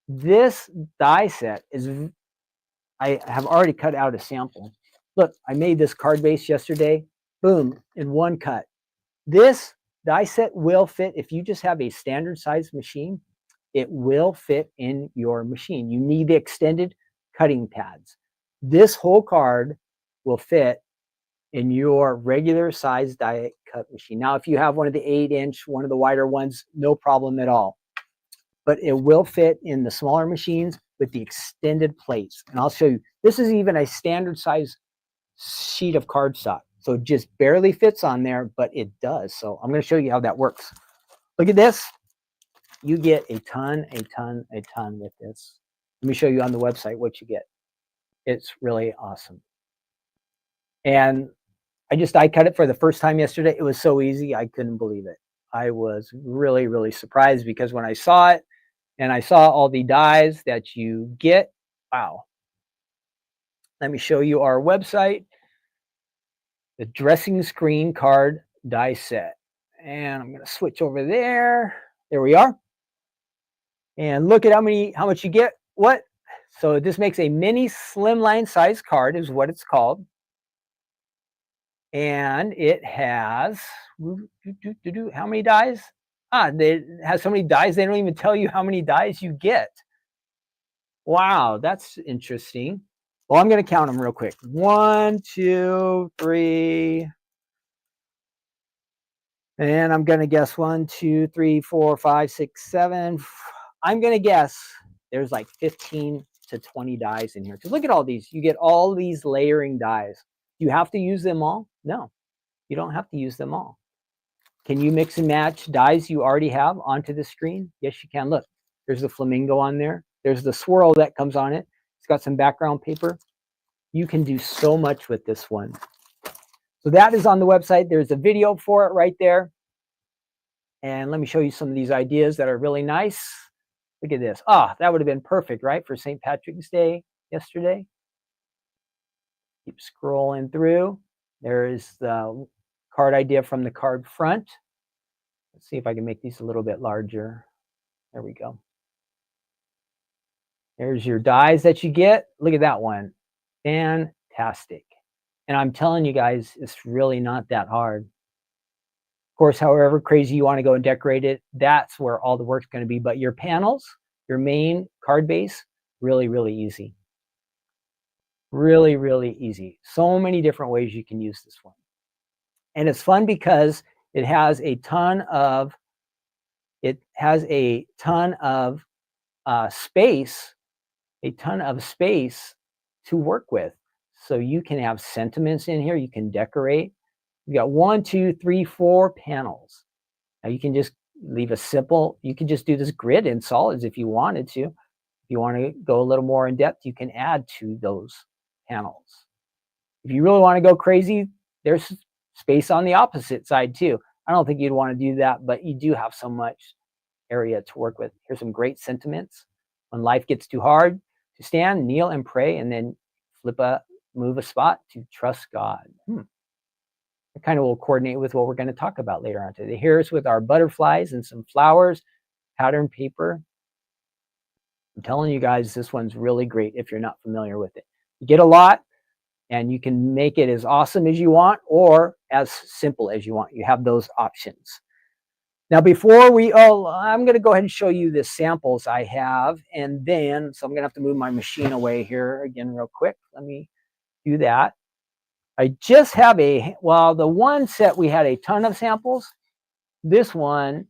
This die set I have already cut out a sample. Look, I made this card base yesterday. Boom, in one cut. This die set will fit if you just have a standard size machine. It will fit in your machine. You need the extended cutting pads. This whole card will fit in your regular size die cut machine. Now, if you have one of the 8-inch, one of the wider ones, no problem at all. But it will fit in the smaller machines with the extended plates. And I'll show you. This is even a standard size sheet of cardstock. So it just barely fits on there, but it does. So I'm going to show you how that works. Look at this. You get a ton with this. Let me show you on the website what you get. It's really awesome. And I cut it for the first time yesterday. It was so easy. I couldn't believe it. I was really, really surprised because when I saw it and I saw all the dies that you get, wow. Let me show you our website, the dressing screen card die set. And I'm going to switch over there. There we are. And look at how much you get. What? So this makes a mini slimline size card is what it's called. And it has how many dies? It has so many dies, they don't even tell you how many dies you get. Wow, that's interesting. Well, I'm going to count them real quick. 1, 2, 3. And I'm going to guess 1, 2, 3, 4, 5, 6, 7. I'm going to guess there's like 15 to 20 dies in here. Because look at all these. You get all these layering dies. Do you have to use them all? No, you don't have to use them all. Can you mix and match dies you already have onto the screen? Yes, you can. Look, there's the flamingo on there. There's the swirl that comes on it. It's got some background paper. You can do so much with this one. So that is on the website. There's a video for it right there. And let me show you some of these ideas that are really nice. Look at this. That would have been perfect, right, for St. Patrick's Day yesterday. Keep scrolling through. There is the card idea from the card front. Let's see if I can make these a little bit larger. There we go. There's your dies that you get. Look at that one. Fantastic. And I'm telling you guys, it's really not that hard. Of course, however crazy you want to go and decorate it, that's where all the work's going to be. But your panels, your main card base, really, really easy. Really, really easy. So many different ways you can use this one. And it's fun because it has a ton of space, a ton of space to work with. So you can have sentiments in here. You can decorate. You got 1, 2, 3, 4 panels. Now you can just leave a simple. You can just do this grid in solids if you wanted to. If you want to go a little more in depth, you can add to those panels. If you really want to go crazy, there's space on the opposite side too. I don't think you'd want to do that, but you do have so much area to work with. Here's some great sentiments. When life gets too hard to stand, kneel and pray, and then move a spot to trust God. It kind of will coordinate with what we're going to talk about later on today. Here's with our butterflies and some flowers, pattern paper. I'm telling you guys, this one's really great if you're not familiar with it. You get a lot, and you can make it as awesome as you want or as simple as you want. You have those options. Now, before I'm going to go ahead and show you the samples I have, and then, so I'm going to have to move my machine away here again real quick. Let me do that. I just have the one set we had a ton of samples. This one,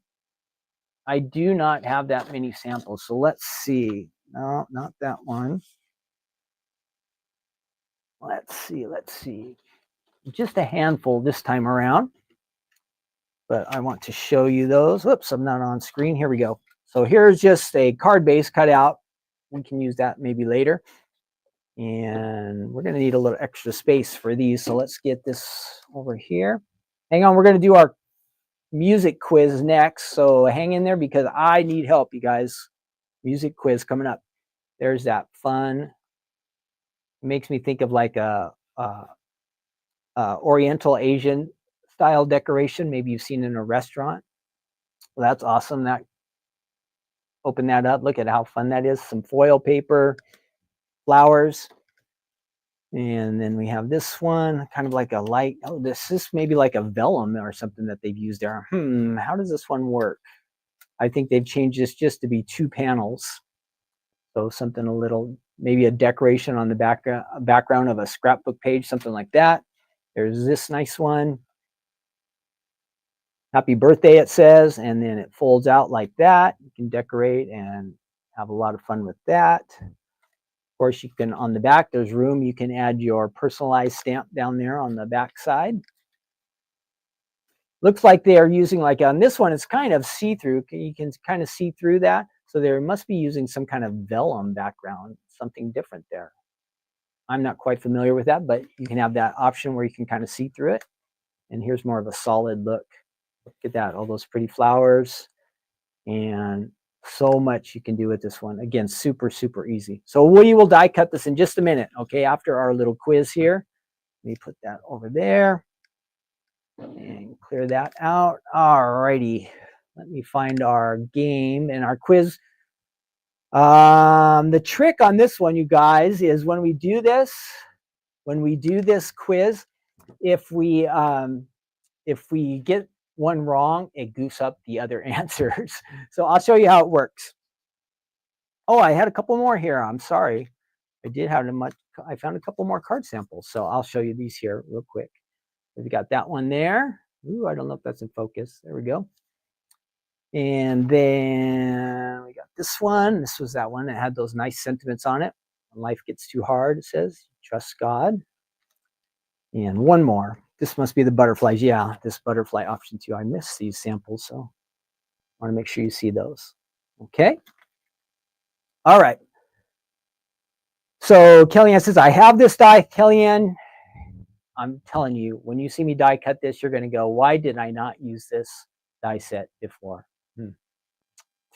I do not have that many samples. So let's see. No, not that one. Let's see. Just a handful this time around. But I want to show you those. Whoops, I'm not on screen. Here we go. So here's just a card base cut out. We can use that maybe later. And we're going to need a little extra space for these. So let's get this over here. Hang on, we're going to do our music quiz next. So hang in there because I need help, you guys. Music quiz coming up. There's that fun. It makes me think of like a Oriental Asian style decoration. Maybe you've seen in a restaurant. Well, that's awesome. Open that up. Look at how fun that is. Some foil paper, flowers. And then we have this one, kind of like a light. Oh, this is maybe like a vellum or something that they've used there. How does this one work? I think they've changed this just to be 2 panels. So something a little, maybe a decoration on the background of a scrapbook page, something like that. There's this nice one. Happy birthday, it says, and then it folds out like that. You can decorate and have a lot of fun with that. Of course, you can, on the back, there's room. You can add your personalized stamp down there on the back side. Looks like they are using, like on this one, it's kind of see-through. You can kind of see through that. So they must be using some kind of vellum background, something different there. I'm not quite familiar with that, but you can have that option where you can kind of see through it. And here's more of a solid look. Look at that, all those pretty flowers. And so much you can do with this one. Again, super, super easy. So we will die cut this in just a minute, okay, after our little quiz here. Let me put that over there and clear that out. All righty. Let me find our game and our quiz. The trick on this one, you guys, is when we do this quiz, if we get one wrong, it goofs up the other answers. So I'll show you how it works. Oh, I had a couple more here. I'm sorry. I found a couple more card samples. So I'll show you these here real quick. We got that one there. Ooh, I don't know if that's in focus. There we go. And then we got this one. This was that one that had those nice sentiments on it. When life gets too hard, it says, trust God. And one more. This must be the butterflies. Yeah, this butterfly option too. I missed these samples, so I want to make sure you see those. Okay. All right. So Kellyanne says, I have this die. Kellyanne, I'm telling you, when you see me die cut this, you're going to go, why did I not use this die set before?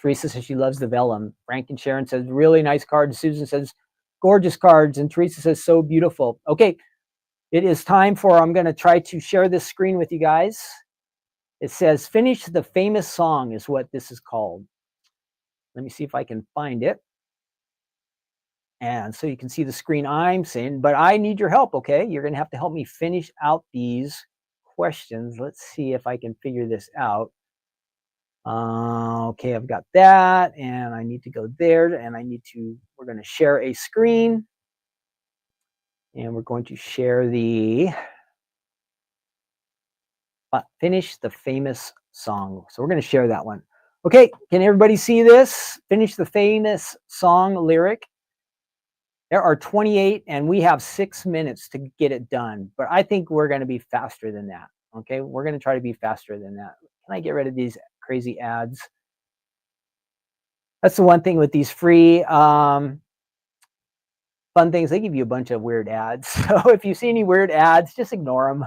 Teresa says she loves the vellum. Frank and Sharon says, really nice cards. Susan says, gorgeous cards. And Teresa says, so beautiful. Okay, it is time for, I'm going to try to share this screen with you guys. It says, finish the famous song is what this is called. Let me see if I can find it. And so you can see the screen I'm saying, but I need your help, okay? You're going to have to help me finish out these questions. Let's see if I can figure this out. Okay, I've got that, and I need to go there, and we're going to share a screen. And we're going to share the Finish the Famous Song. So we're going to share that one. Okay, can everybody see this? Finish the Famous Song lyric. There are 28, and we have 6 minutes to get it done. But I think we're going to be faster than that. Okay, we're going to try to be faster than that. Can I get rid of these crazy ads? That's the one thing with these free fun things. They give you a bunch of weird ads. So if you see any weird ads, just ignore them.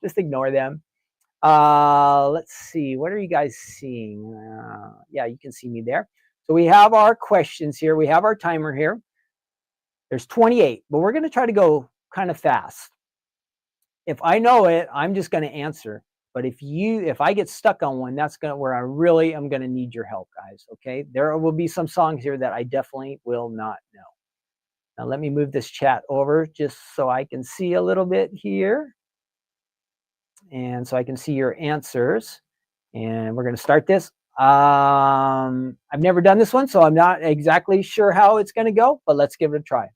Just ignore them. Let's see. What are you guys seeing? Yeah, you can see me there. So we have our questions here. We have our timer here. There's 28, but we're going to try to go kind of fast. If I know it, I'm just going to answer. But if I get stuck on one, that's where I really am going to need your help, guys. Okay. There will be some songs here that I definitely will not know. Now let me move this chat over just so I can see a little bit here. And so I can see your answers. And we're going to start this. I've never done this one, so I'm not exactly sure how it's going to go, but let's give it a try.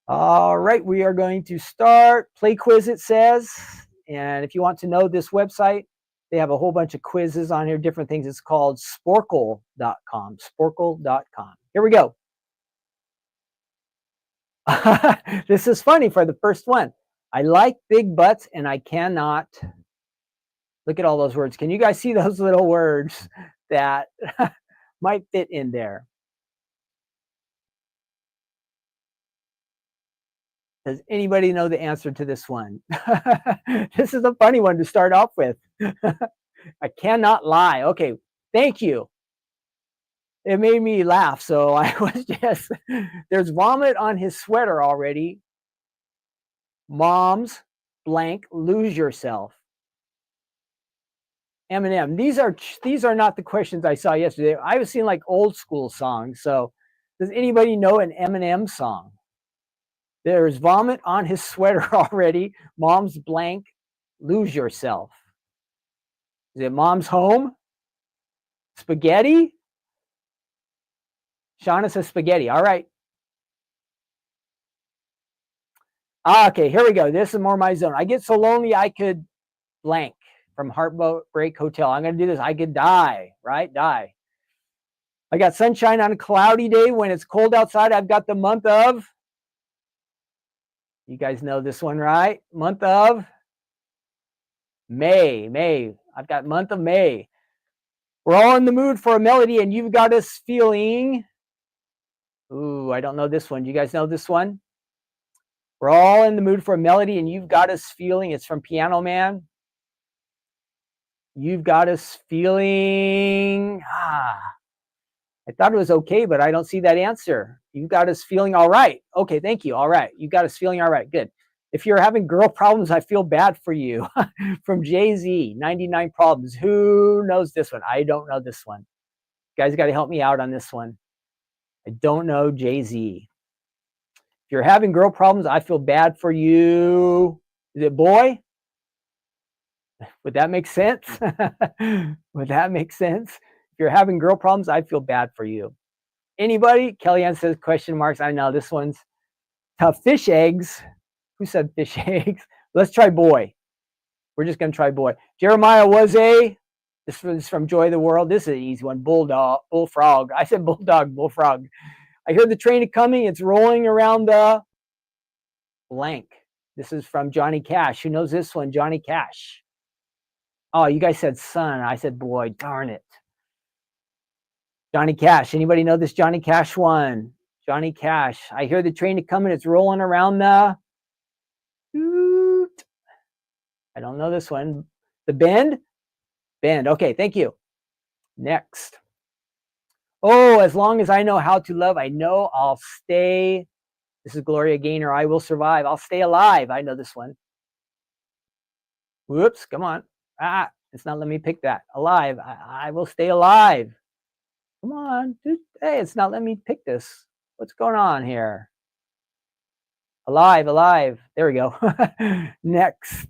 All right, we are going to start. Play quiz, it says. And if you want to know this website, they have a whole bunch of quizzes on here, different things. It's called sporkle.com. Sporkle.com. Here we go. This is funny for the first one. I like big butts and I cannot. Look at all those words. Can you guys see those little words that might fit in there? Does anybody know the answer to this one? This is a funny one to start off with. I cannot lie. Okay, thank you. It made me laugh. So I was just, there's vomit on his sweater already. Mom's blank, lose yourself. Eminem. These are not the questions I saw yesterday. I was seeing like old school songs. So does anybody know an Eminem song? There's vomit on his sweater already. Mom's blank, lose yourself. Is it Mom's home? Spaghetti? Shauna says spaghetti. All right. Okay, here we go. This is more my zone. I get so lonely I could blank from Heartbreak Hotel. I'm going to do this. I could die, right? Die. I got sunshine on a cloudy day. When it's cold outside, I've got the month of. You guys know this one, right? Month of May. May. I've got month of May. We're all in the mood for a melody, and you've got us feeling. Ooh, I don't know this one. Do you guys know this one? We're all in the mood for a melody, and you've got us feeling. It's from Piano Man. You've got us feeling. I thought it was okay, but I don't see that answer. You got us feeling all right. Okay, thank you. All right. You got us feeling all right. Good. If you're having girl problems, I feel bad for you. From Jay-Z, 99 Problems. Who knows this one? I don't know this one. You guys got to help me out on this one. I don't know Jay-Z. If you're having girl problems, I feel bad for you. Is it Boy? Would that make sense? Would that make sense? If you're having girl problems, I feel bad for you. Anybody? Kellyanne says question marks. I know this one's tough. Fish eggs. Who said fish eggs? Let's try Boy. We're just going to try Boy. Jeremiah was a. This was from Joy of the World. This is an easy one. Bullfrog. I said bulldog, bullfrog. I heard the train coming. It's rolling around the blank. This is from Johnny Cash. Who knows this one? Johnny Cash. Oh, you guys said son. I said boy. Darn it. Johnny Cash. Anybody know this Johnny Cash one? Johnny Cash. I hear the train coming. It's rolling around the. I don't know this one. The Bend? Bend. Okay, thank you. Next. Oh, as long as I know how to love, I know I'll stay. This is Gloria Gaynor. I will survive. I'll stay alive. I know this one. Whoops, come on. It's not letting me pick that. Alive. I will stay alive. Come on. Hey, it's not letting me pick this. What's going on here? Alive, alive. There we go. Next.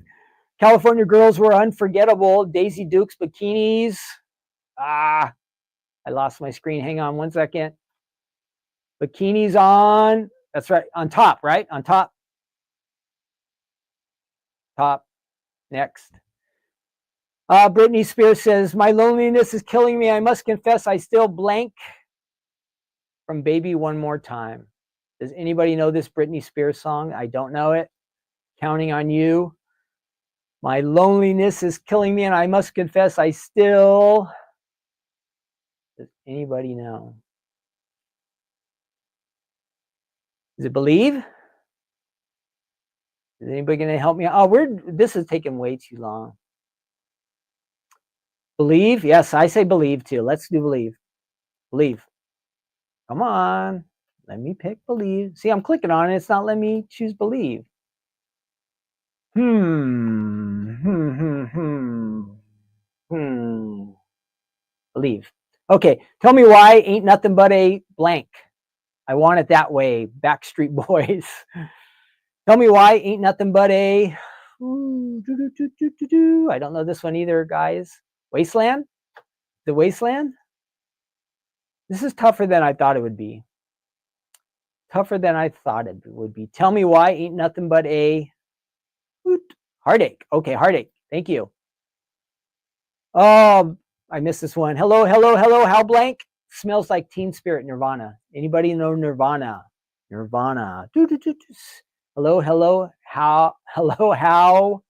California Girls Were Unforgettable. Daisy Dukes Bikinis. I lost my screen. Hang on one second. Bikinis on. That's right. On top, right? On top. Top. Next. Britney Spears says, my loneliness is killing me. I must confess I still blank from Baby One More Time. Does anybody know this Britney Spears song? I don't know it. Counting on you. My loneliness is killing me, and I must confess I still... Does anybody know? Is it Believe? Is anybody going to help me? Oh, this is taking way too long. Believe? Yes, I say Believe too. Let's do Believe. Believe. Come on. Let me pick Believe. See, I'm clicking on it. It's not letting me choose Believe. Believe. Okay, tell me why ain't nothing but a blank. I want it that way. Backstreet Boys. Tell me why ain't nothing but a... I don't know this one either, guys. Wasteland? The Wasteland? This is tougher than I thought it would be. Tougher than I thought it would be. Tell me why ain't nothing but a... Heartache. Okay, Heartache. Thank you. Oh, I missed this one. Hello, hello, hello. How blank? Smells like Teen Spirit, Nirvana. Anybody know Nirvana? Nirvana. Hello, hello. How? Hello, how?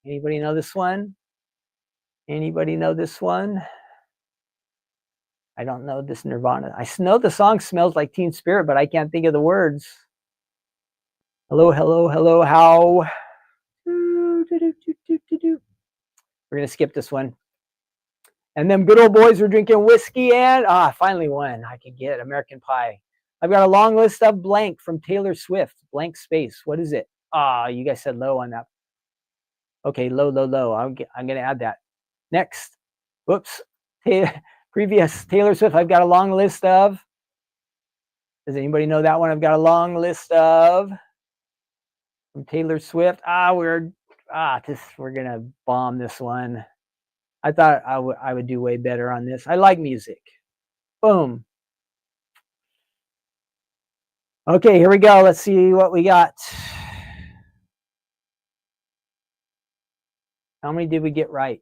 Anybody know this one? Anybody know this one? I don't know this Nirvana. I know the song Smells Like Teen Spirit, but I can't think of the words. Hello, hello, hello, how? We're going to skip this one. And them good old boys were drinking whiskey and... finally one I could get. American Pie. I've got a long list of blank from Taylor Swift. Blank space. What is it? You guys said low on that. Okay, low, low, low. I'm going to add that. Next. Whoops. Previous Taylor Swift. I've got a long list of... Does anybody know that one? I've got a long list of... From Taylor Swift. We're going to bomb this one. I thought I would do way better on this. I like music. Boom. Okay, here we go. Let's see what we got. How many did we get right?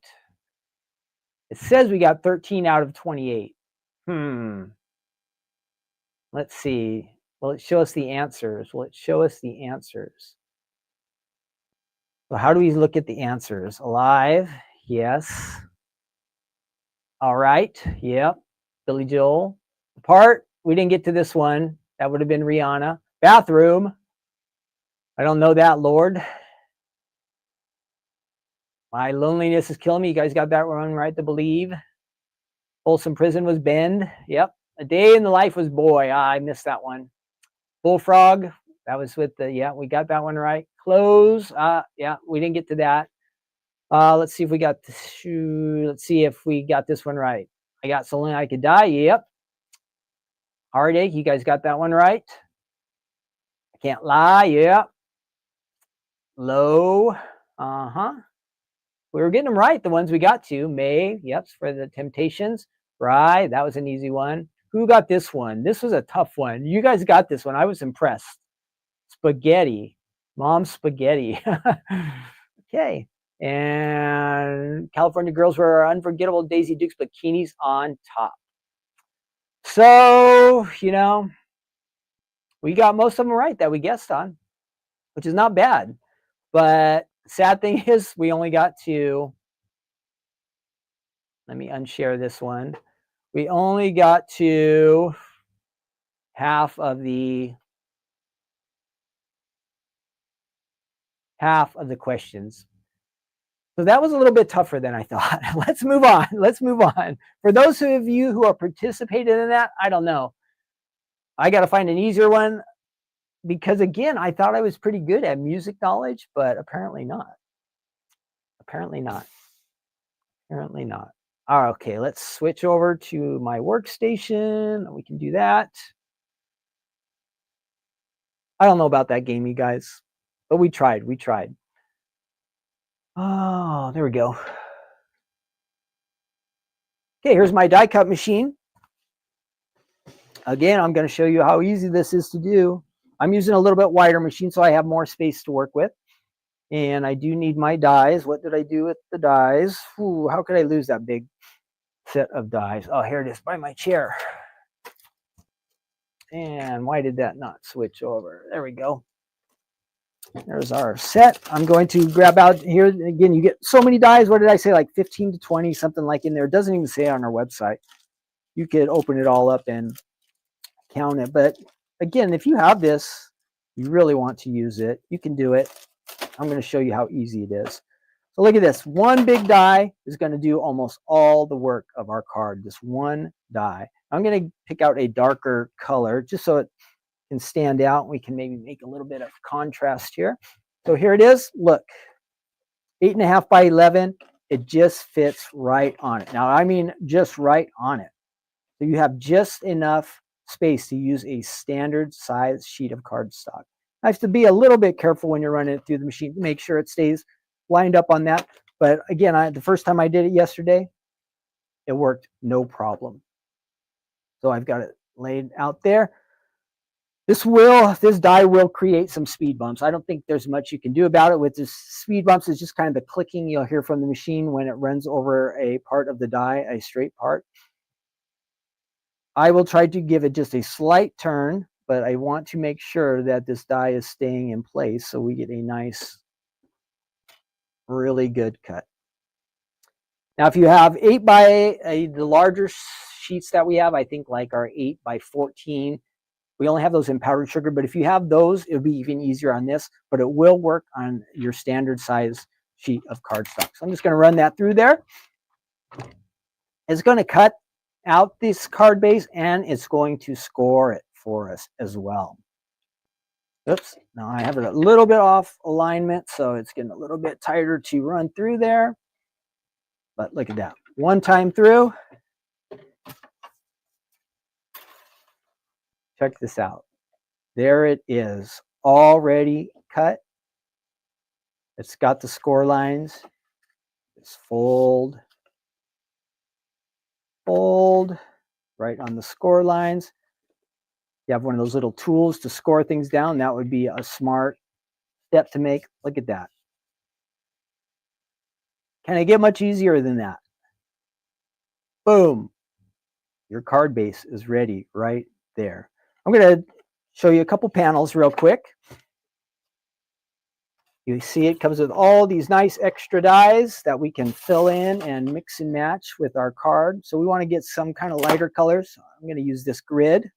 It says we got 13 out of 28. Let's see. Will it show us the answers? Will it show us the answers? So how do we look at the answers? Alive? Yes. All right. Yep. Billy Joel. Apart? We didn't get to this one. That would have been Rihanna. Bathroom. I don't know that, Lord. My loneliness is killing me. You guys got that one right, to Believe. Folsom Prison was Bend. Yep. A Day in the Life was Boy. I missed that one. Bullfrog. That was with the... Yeah, we got that one right. Clothes. Yeah, we didn't get to that. Let's see if we got... Let's see if we got this one right. I got So Long I Could Die. Yep. Heartache. You guys got that one right. I Can't Lie. Yep. Low. We were getting them right, the ones we got to. May, yep, for the Temptations. Right, that was an easy one. Who got this one? This was a tough one. You guys got this one. I was impressed. Spaghetti. Mom Spaghetti. Okay. And California Girls were unforgettable. Daisy Dukes bikinis on top. So, we got most of them right that we guessed on, which is not bad. But sad thing is we only got to... Let me unshare this one. We only got to half of the questions. So that was a little bit tougher than I thought. Let's move on. Let's move on. For those of you who are participating in that, I don't know. I got to find an easier one because, again, I thought I was pretty good at music knowledge, but apparently not. Apparently not. Apparently not. Okay, let's switch over to my workstation. We can do that. I don't know about that game, you guys, but we tried. We tried. Oh, there we go. Okay, here's my die cut machine. Again, I'm going to show you how easy this is to do. I'm using a little bit wider machine so I have more space to work with. And I do need my dies. What did I do with the dies? Ooh, how could I lose that big set of dies? Oh, here it is by my chair. And why did that not switch over? There we go. There's our set. I'm going to grab out here. Again, you get so many dies. What did I say? Like 15 to 20, something like in there. It doesn't even say on our website. You could open it all up and count it. But again, if you have this, you really want to use it, you can do it. I'm going to show you how easy it is. So look at this. One big die is going to do almost all the work of our card. Just one die. I'm going to pick out a darker color just so it can stand out. We can maybe make a little bit of contrast here. So here it is. Look, 8.5 by 11. It just fits right on it. Now, I mean just right on it. So you have just enough space to use a standard size sheet of cardstock. I have to be a little bit careful when you're running it through the machine to make sure it stays lined up on that. But again, the first time I did it yesterday, it worked no problem. So I've got it laid out there. This die will create some speed bumps. I don't think there's much you can do about it. With this speed bumps, it's just kind of the clicking you'll hear from the machine when it runs over a part of the die, a straight part. I will try to give it just a slight turn, but I want to make sure that this die is staying in place so we get a nice, really good cut. Now, if you have 8 by the larger sheets that we have, I think like our 8 by 14, we only have those in powdered sugar, but if you have those, it'll be even easier on this, but it will work on your standard size sheet of cardstock. So I'm just going to run that through there. It's going to cut out this card base and it's going to score it for us as well. Oops, now I have it a little bit off alignment, so it's getting a little bit tighter to run through there. But look at that. One time through. Check this out. There it is, already cut. It's got the score lines. Just fold, fold, right on the score lines. You have one of those little tools to score things down. That would be a smart step to make. Look at that. Can it get much easier than that? Boom. Your card base is ready right there. I'm going to show you a couple panels real quick. You see it comes with all these nice extra dies that we can fill in and mix and match with our card. So we want to get some kind of lighter colors. So I'm going to use this grid.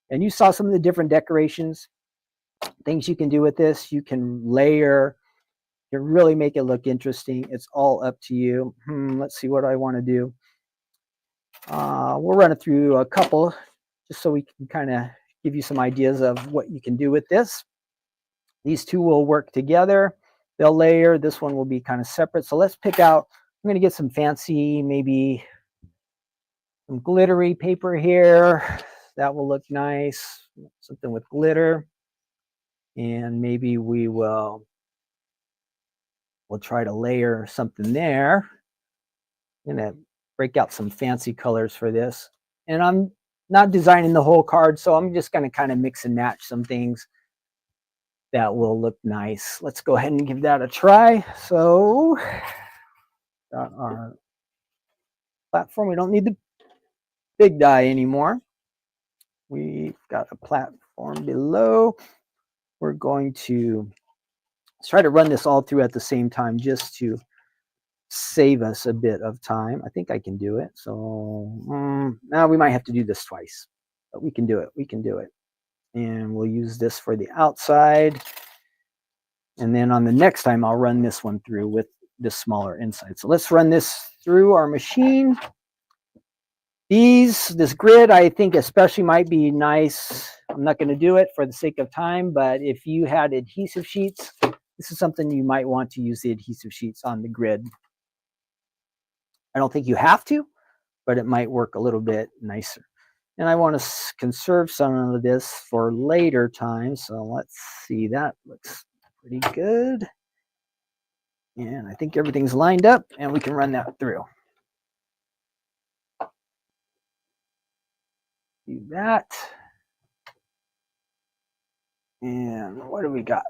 And you saw some of the different decorations, things you can do with this. You can layer, you can really make it look interesting. It's all up to you. Let's see what I want to do. We'll run it through a couple just so we can kind of give you some ideas of what you can do with this. These two will work together. They'll layer. This one will be kind of separate. So let's pick out, I'm going to get some fancy, maybe some glittery paper here. That will look nice. Something with glitter. And maybe we'll try to layer something there. I'm going to break out some fancy colors for this. And I'm not designing the whole card, so I'm just going to kind of mix and match some things that will look nice. Let's go ahead and give that a try. So, got our platform. We don't need the big die anymore. We've got a platform below. We're going to try to run this all through at the same time just to save us a bit of time. I think I can do it. So now we might have to do this twice, but we can do it. We can do it. And we'll use this for the outside. And then on the next time, I'll run this one through with this smaller inside. So let's run this through our machine. This grid, I think especially might be nice. I'm not going to do it for the sake of time, but if you had adhesive sheets, this is something you might want to use the adhesive sheets on the grid. I don't think you have to, but it might work a little bit nicer. And I want to conserve some of this for later time. So let's see, that looks pretty good. And I think everything's lined up and we can run that through. Do that. And what do we got?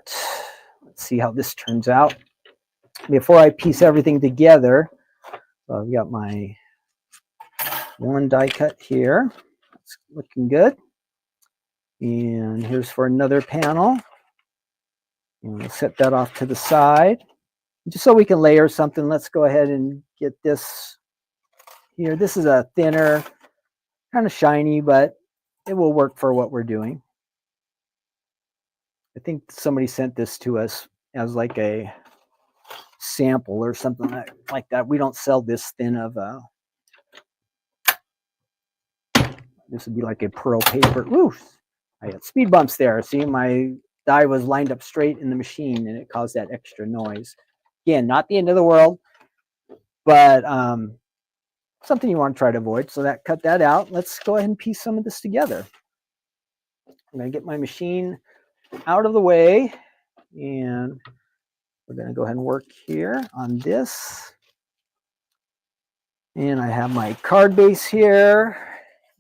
Let's see how this turns out. Before I piece everything together, so I've got my one die cut here. It's looking good. And here's for another panel. And we'll set that off to the side. Just so we can layer something, let's go ahead and get this here. This is a thinner, kind of shiny, but it will work for what we're doing. I think somebody sent this to us as like a sample or something like that. We don't sell this thin of this would be like a pearl paper. Ooh, I had speed bumps there. See, my die was lined up straight in the machine and it caused that extra noise. Again, not the end of the world, but something you want to try to avoid. So that cut that out. Let's go ahead and piece some of this together. I'm going to get my machine out of the way, and we're going to go ahead and work here on this. And I have my card base here,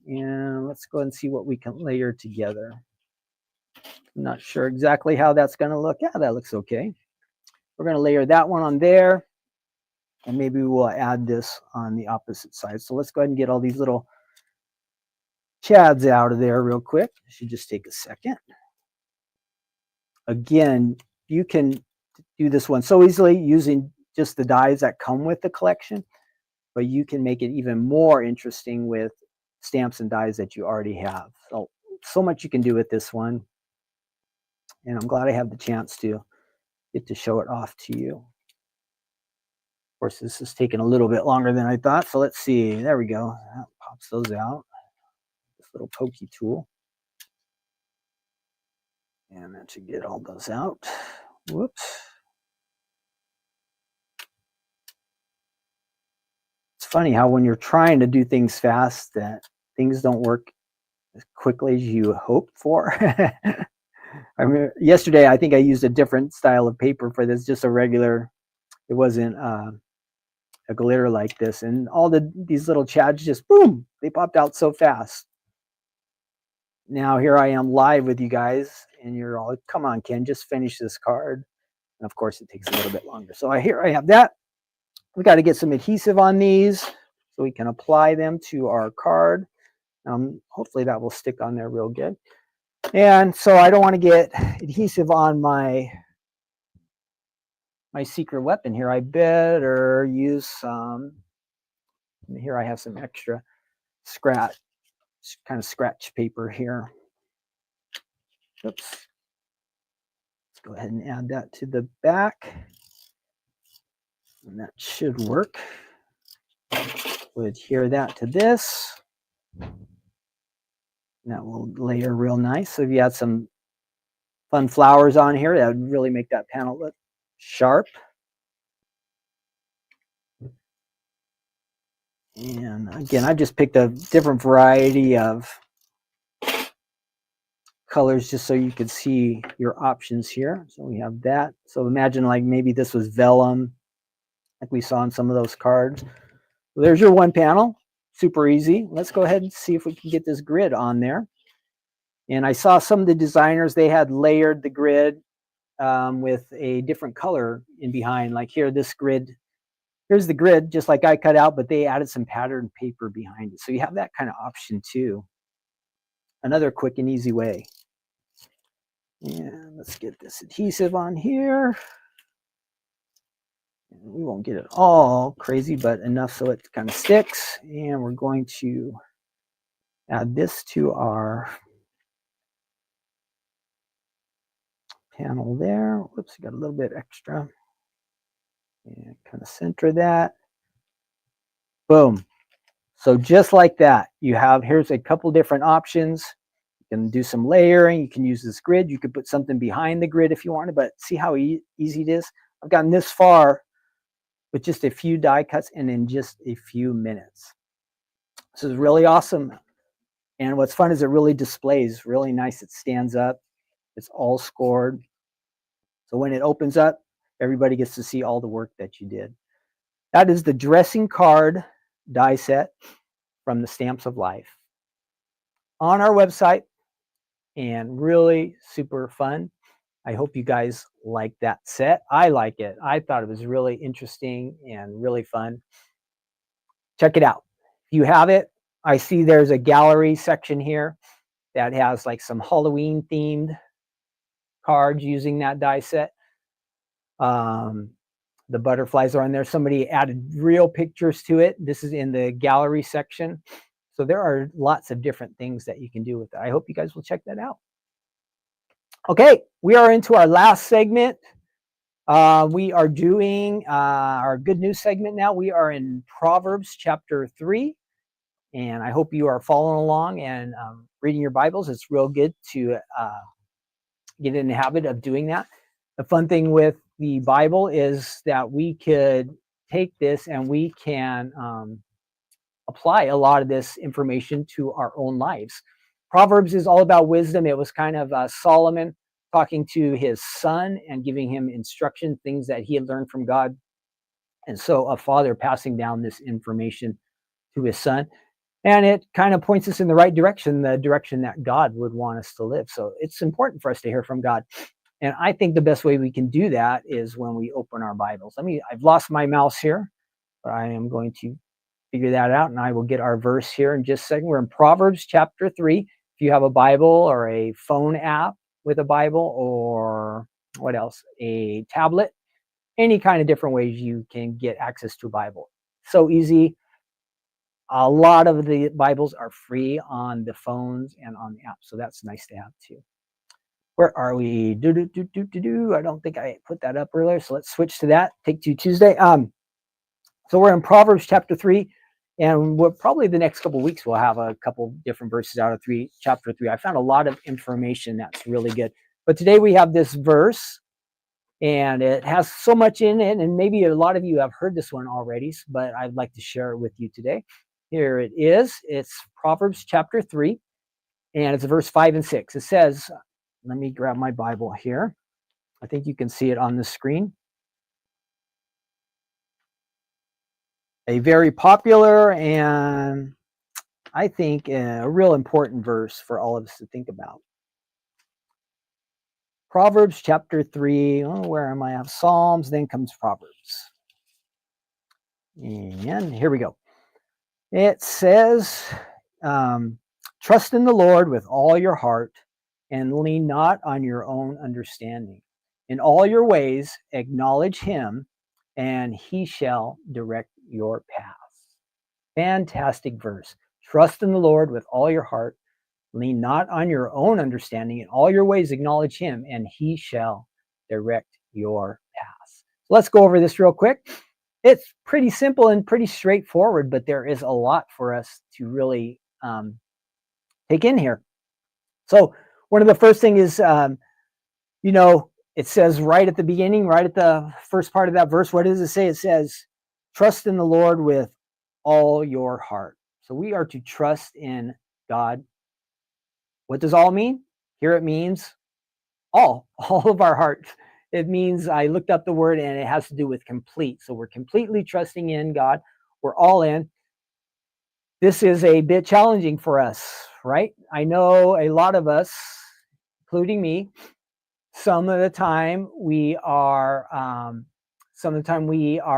and let's go ahead and see what we can layer together. I'm not sure exactly how that's going to look. Yeah, that looks okay. We're going to layer that one on there, and maybe we'll add this on the opposite side. So let's go ahead and get all these little chads out of there real quick. It should just take a second. Again, you can do this one so easily using just the dies that come with the collection, but you can make it even more interesting with stamps and dies that you already have. So much you can do with this one, and I'm glad I have the chance to get to show it off to you. Of course, this is taking a little bit longer than I thought, so let's see. There we go. That pops those out. This little pokey tool. And that should get all those out. Whoops. It's funny how when you're trying to do things fast, that things don't work as quickly as you hoped for. I mean, yesterday, I think I used a different style of paper for this, just a regular, it wasn't a glitter like this. And all these little chads just, boom, they popped out so fast. Now here I am live with you guys, and you're all, come on, Ken, just finish this card. And of course, it takes a little bit longer. So here I have that. We got to get some adhesive on these so we can apply them to our card. Hopefully that will stick on there real good. And so I don't want to get adhesive on my secret weapon here. I better use some. Here I have some extra scratch, kind of scratch paper here. Oops. Let's go ahead and add that to the back. And that should work. We'll adhere that to this. And that will layer real nice. So if you had some fun flowers on here, that would really make that panel look sharp. And again, I just picked a different variety of colors just so you could see your options here. So we have that. So imagine like maybe this was vellum, like we saw on some of those cards. There's your one panel, super easy. Let's go ahead and see if we can get this grid on there. And I saw some of the designers, they had layered the grid with a different color in behind. Like here, this grid, here's the grid, just like I cut out, but they added some patterned paper behind it. So you have that kind of option too. Another quick and easy way. And let's get this adhesive on here. We won't get it all crazy, but enough so it kind of sticks. And we're going to add this to our panel there. Whoops, got a little bit extra. And kind of center that. Boom. So just like that, you have, here's a couple different options. You can do some layering. You can use this grid. You could put something behind the grid if you wanted, but see how easy it is? I've gotten this far with just a few die cuts and in just a few minutes. This is really awesome. And what's fun is it really displays really nice. It stands up. It's all scored. So when it opens up, everybody gets to see all the work that you did. That is the dressing card die set from the Stamps of Life. on our website and really super fun. I hope you guys like that set. I like it. I thought it was really interesting and really fun. Check it out. If you have it, I see there's a gallery section here that has like some Halloween themed cards using that die set. The butterflies are on there. Somebody added real pictures to it. This is in the gallery section. So there are lots of different things that you can do with it. I hope you guys will check that out. Okay, we are into our last segment. We are doing our good news segment now. We are in Proverbs chapter 3. And I hope you are following along and reading your Bibles. It's real good to get in the habit of doing that. The fun thing with the Bible is that we could take this and we can apply a lot of this information to our own lives. Proverbs is all about wisdom. It was kind of Solomon talking to his son and giving him instruction, things that he had learned from God. And so a father passing down this information to his son. And it kind of points us in the right direction, the direction that God would want us to live. So it's important for us to hear from God. And I think the best way we can do that is when we open our Bibles. I've lost my mouse here, but I am going to figure that out, and I will get our verse here in just a second. We're in Proverbs chapter 3. If you have a Bible or a phone app with a Bible, or what else, a tablet, any kind of different ways you can get access to a Bible. So easy. A lot of the Bibles are free on the phones and on the app, so that's nice to have too. Where are we? I don't think I put that up earlier, so let's switch to that. Take Two Tuesday. So we're in Proverbs chapter 3, and probably the next couple of weeks we'll have a couple different verses out of chapter 3. I found a lot of information that's really good. But today we have this verse, and it has so much in it, and maybe a lot of you have heard this one already, but I'd like to share it with you today. Here it is. It's Proverbs chapter 3, and it's verse 5 and 6. It says, let me grab my Bible here. I think you can see it on the screen. A very popular and I think a real important verse for all of us to think about. Proverbs chapter 3. Where am I? I have Psalms, then comes Proverbs. And here we go. It says, trust in the Lord with all your heart and lean not on your own understanding. In all your ways, acknowledge him, and he shall direct your paths. Fantastic verse. Trust in the Lord with all your heart. Lean not on your own understanding. In all your ways, acknowledge him, and he shall direct your paths. So let's go over this real quick. It's pretty simple and pretty straightforward, but there is a lot for us to really take in here. So one of the first things is, it says right at the beginning, right at the first part of that verse, what does it say? It says, trust in the Lord with all your heart. So we are to trust in God. What does all mean? Here it means all of our heart. It means, I looked up the word and it has to do with complete. So we're completely trusting in God. We're all in. This is a bit challenging for us, right? I know a lot of us, including me, some of the time we are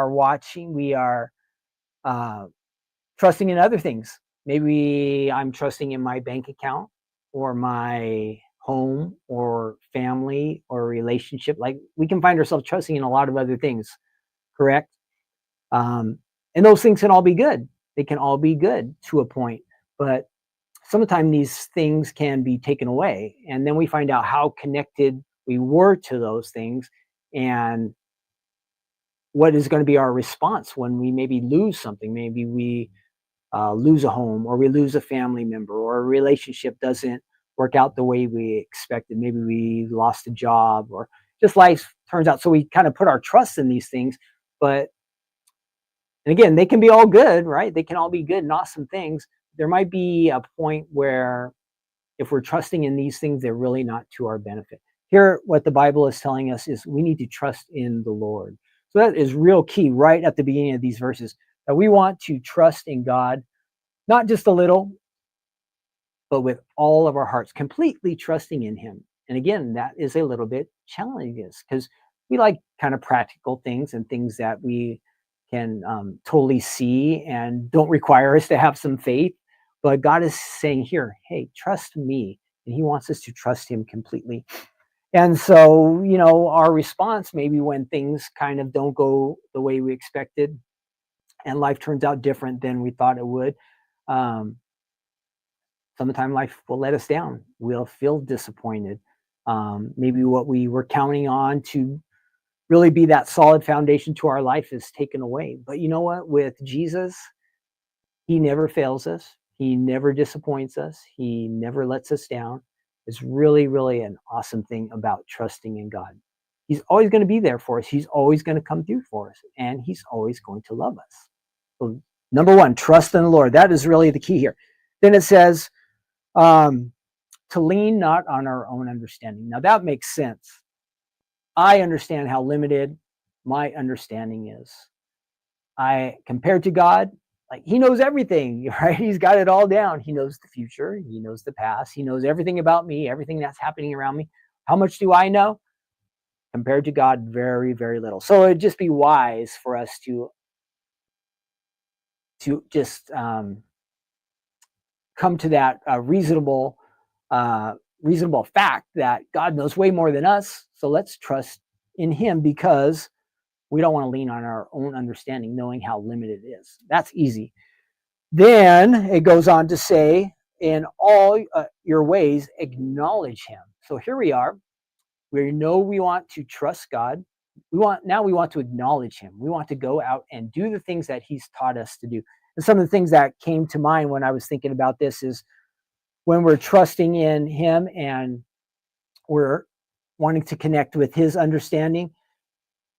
watching, we are trusting in other things. Maybe I'm trusting in my bank account or my home or family or relationship. Like, we can find ourselves trusting in a lot of other things, correct? And those things can all be good. They can all be good to a point, but sometimes these things can be taken away. And then we find out how connected we were to those things and what is going to be our response when we maybe lose something. Maybe we lose a home, or we lose a family member, or a relationship doesn't work out the way we expected. Maybe we lost a job, or just life turns out. So we kind of put our trust in these things. But, and again, they can be all good, right? They can all be good and awesome things. There might be a point where if we're trusting in these things, they're really not to our benefit. Here, what the Bible is telling us is we need to trust in the Lord. So that is real key right at the beginning of these verses, that we want to trust in God, not just a little, but with all of our hearts, completely trusting in him. And again, that is a little bit challenging because we like kind of practical things and things that we can totally see and don't require us to have some faith. But God is saying here, hey, trust me. And he wants us to trust him completely. And so, our response maybe when things kind of don't go the way we expected and life turns out different than we thought it would, um, sometimes life will let us down. We'll feel disappointed. Maybe what we were counting on to really be that solid foundation to our life is taken away. But you know what? With Jesus, he never fails us. He never disappoints us. He never lets us down. It's really, really an awesome thing about trusting in God. He's always going to be there for us. He's always going to come through for us, and he's always going to love us. So, number one, trust in the Lord. That is really the key here. Then it says, to lean not on our own understanding. Now that makes sense. I understand how limited my understanding is. Compared to God, like he knows everything, right? He's got it all down. He knows the future. He knows the past. He knows everything about me, everything that's happening around me. How much do I know? Compared to God, very, very little. So it'd just be wise for us to just come to that reasonable fact that God knows way more than us. So let's trust in him because we don't want to lean on our own understanding, knowing how limited it is. That's easy. Then it goes on to say, in all your ways, acknowledge him. So here we are. We know we want to trust God. We want to acknowledge him. We want to go out and do the things that he's taught us to do. And some of the things that came to mind when I was thinking about this is when we're trusting in him and we're wanting to connect with his understanding,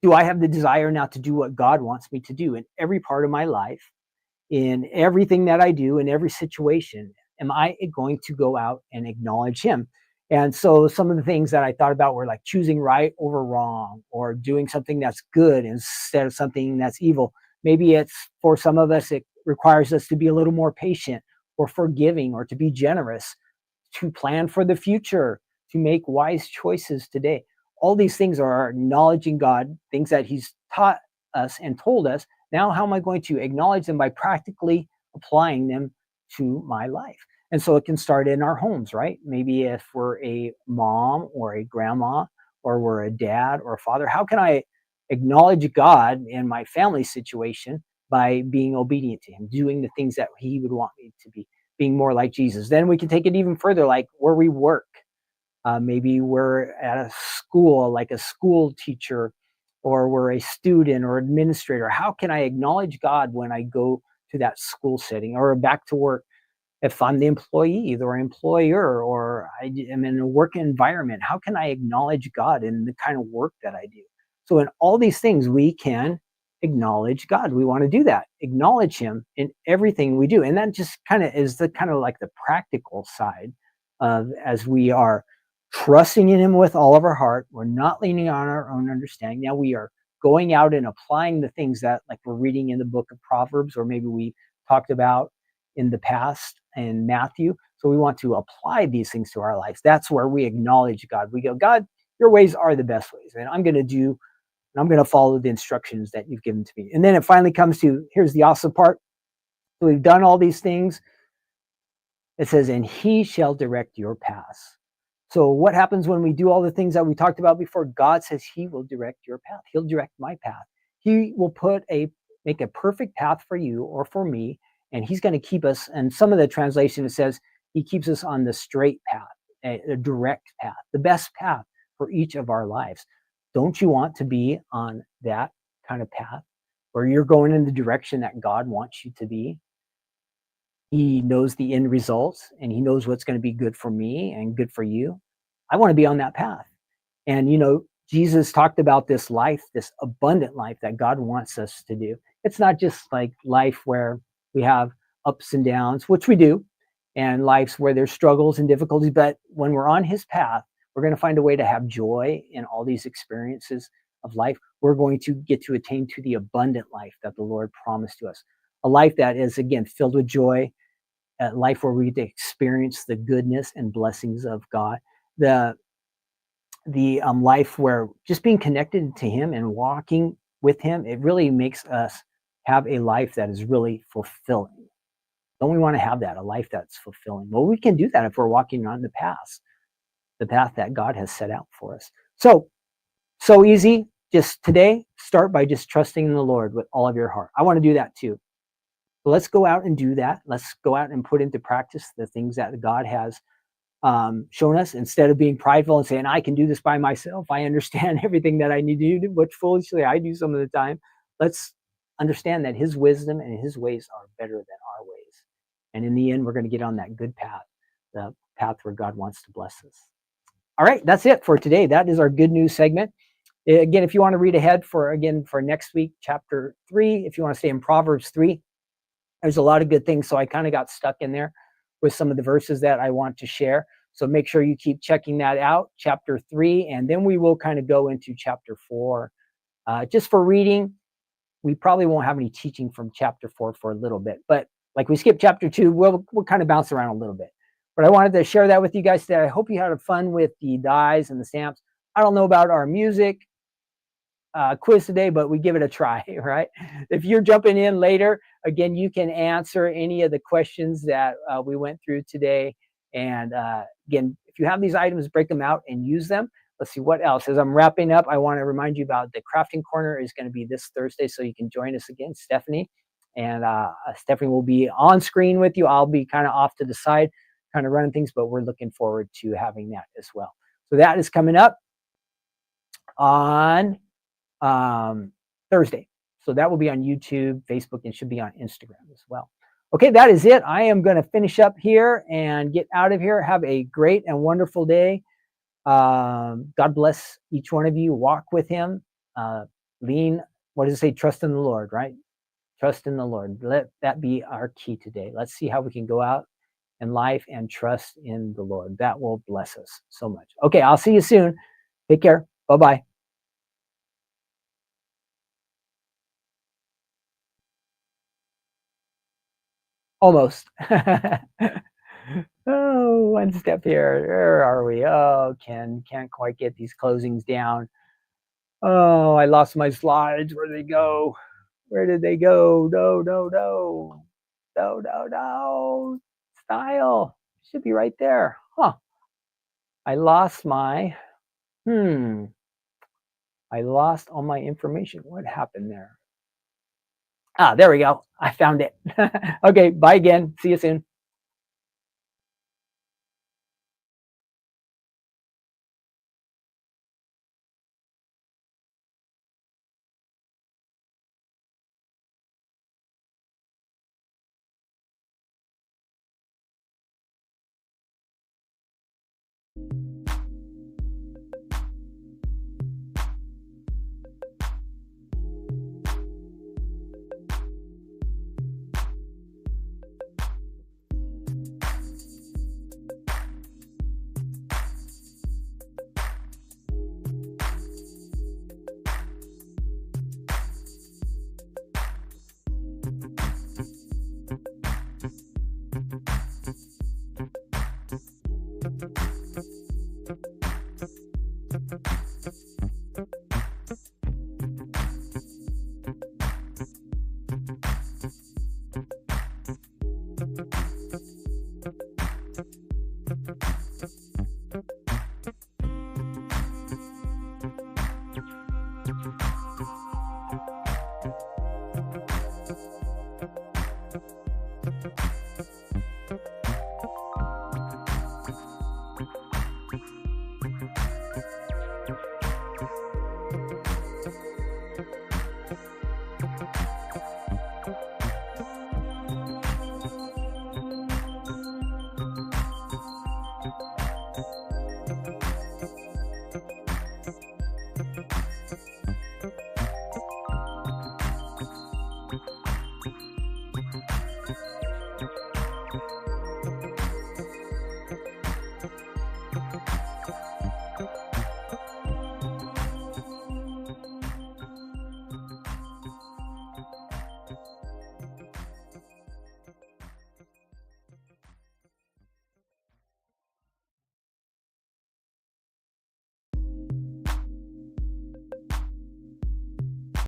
do I have the desire now to do what God wants me to do in every part of my life, in everything that I do, in every situation? Am I going to go out and acknowledge him? And so some of the things that I thought about were like choosing right over wrong, or doing something that's good instead of something that's evil. Maybe it's, for some of us, it requires us to be a little more patient or forgiving or to be generous, to plan for the future, to make wise choices today. All these things are acknowledging God, things that he's taught us and told us. Now, how am I going to acknowledge them? By practically applying them to my life. And so it can start in our homes, right? Maybe if we're a mom or a grandma, or we're a dad or a father, how can I acknowledge God in my family situation by being obedient to him, doing the things that he would want me to be, being more like Jesus? Then we can take it even further, like where we work. Maybe we're at a school, like a school teacher, or we're a student or administrator. How can I acknowledge God when I go to that school setting or back to work? If I'm the employee or employer, or I am in a work environment, how can I acknowledge God in the kind of work that I do? So in all these things, we can acknowledge God. We want to do that, acknowledge him in everything we do. And that just kind of is the kind of like the practical side of, as we are trusting in him with all of our heart, we're not leaning on our own understanding. Now we are going out and applying the things that, like, we're reading in the book of Proverbs, or maybe we talked about in the past in Matthew. So we want to apply these things to our lives. That's where we acknowledge God. We go, God, your ways are the best ways, and I'm going to follow the instructions that you've given to me. And then it finally comes to, here's the awesome part. So we've done all these things. It says, and he shall direct your paths. So what happens when we do all the things that we talked about before? God says he will direct your path. He'll direct my path. He will make a perfect path for you or for me, and he's going to keep us. And some of the translation, it says he keeps us on the straight path, a direct path, the best path for each of our lives. Don't you want to be on that kind of path where you're going in the direction that God wants you to be? He knows the end results, and he knows what's going to be good for me and good for you. I want to be on that path. And, Jesus talked about this life, this abundant life that God wants us to do. It's not just like life where we have ups and downs, which we do, and lives where there's struggles and difficulties. But when we're on his path, we're going to find a way to have joy in all these experiences of life. We're going to get to attain to the abundant life that the Lord promised to us. A life that is, again, filled with joy, a life where we get to experience the goodness and blessings of God, the life where just being connected to Him and walking with Him, it really makes us have a life that is really fulfilling. Don't we want to have that, a life that's fulfilling? Well, we can do that if we're walking on the path that God has set out for us. So easy. Just today, start by just trusting in the Lord with all of your heart. I want to do that too. So let's go out and do that. Let's go out and put into practice the things that God has shown us, instead of being prideful and saying, I can do this by myself. I understand everything that I need to do, which foolishly I do some of the time. Let's understand that His wisdom and His ways are better than our ways. And in the end, we're going to get on that good path, the path where God wants to bless us. All right, that's it for today. That is our good news segment. Again, if you want to read ahead for next week, chapter 3, if you want to stay in Proverbs 3, there's a lot of good things. So I kind of got stuck in there with some of the verses that I want to share. So make sure you keep checking that out, chapter 3, and then we will kind of go into chapter 4. Just for reading, we probably won't have any teaching from chapter 4 for a little bit, but like we skipped chapter 2, we'll kind of bounce around a little bit. But I wanted to share that with you guys today. I hope you had fun with the dies and the stamps. I don't know about our music quiz today, but we give it a try, right? If you're jumping in later, again, you can answer any of the questions that we went through today. And again, if you have these items, break them out and use them. Let's see what else. As I'm wrapping up, I want to remind you about the crafting corner is going to be this Thursday, so you can join us again, Stephanie. And Stephanie will be on screen with you. I'll be kind of off to the side, kind of running things, but we're looking forward to having that as well. So that is coming up on Thursday. So that will be on YouTube, Facebook, and should be on Instagram as well. Okay, that is it. I am going to finish up here and get out of here. Have a great and wonderful day. God bless each one of you. Walk with Him. What does it say? Trust in the Lord, right? Trust in the Lord. Let that be our key today. Let's see how we can go out in life and trust in the Lord. That will bless us so much. Okay, I'll see you soon. Take care. Bye-bye. Almost. Oh, one step here. Where are we? Oh, can't quite get these closings down. Oh, I lost my slides. Where did they go? Where did they go? No. Style. Should be right there. Huh. I lost my, I lost all my information. What happened there? There we go. I found it. Okay, bye again. See you soon.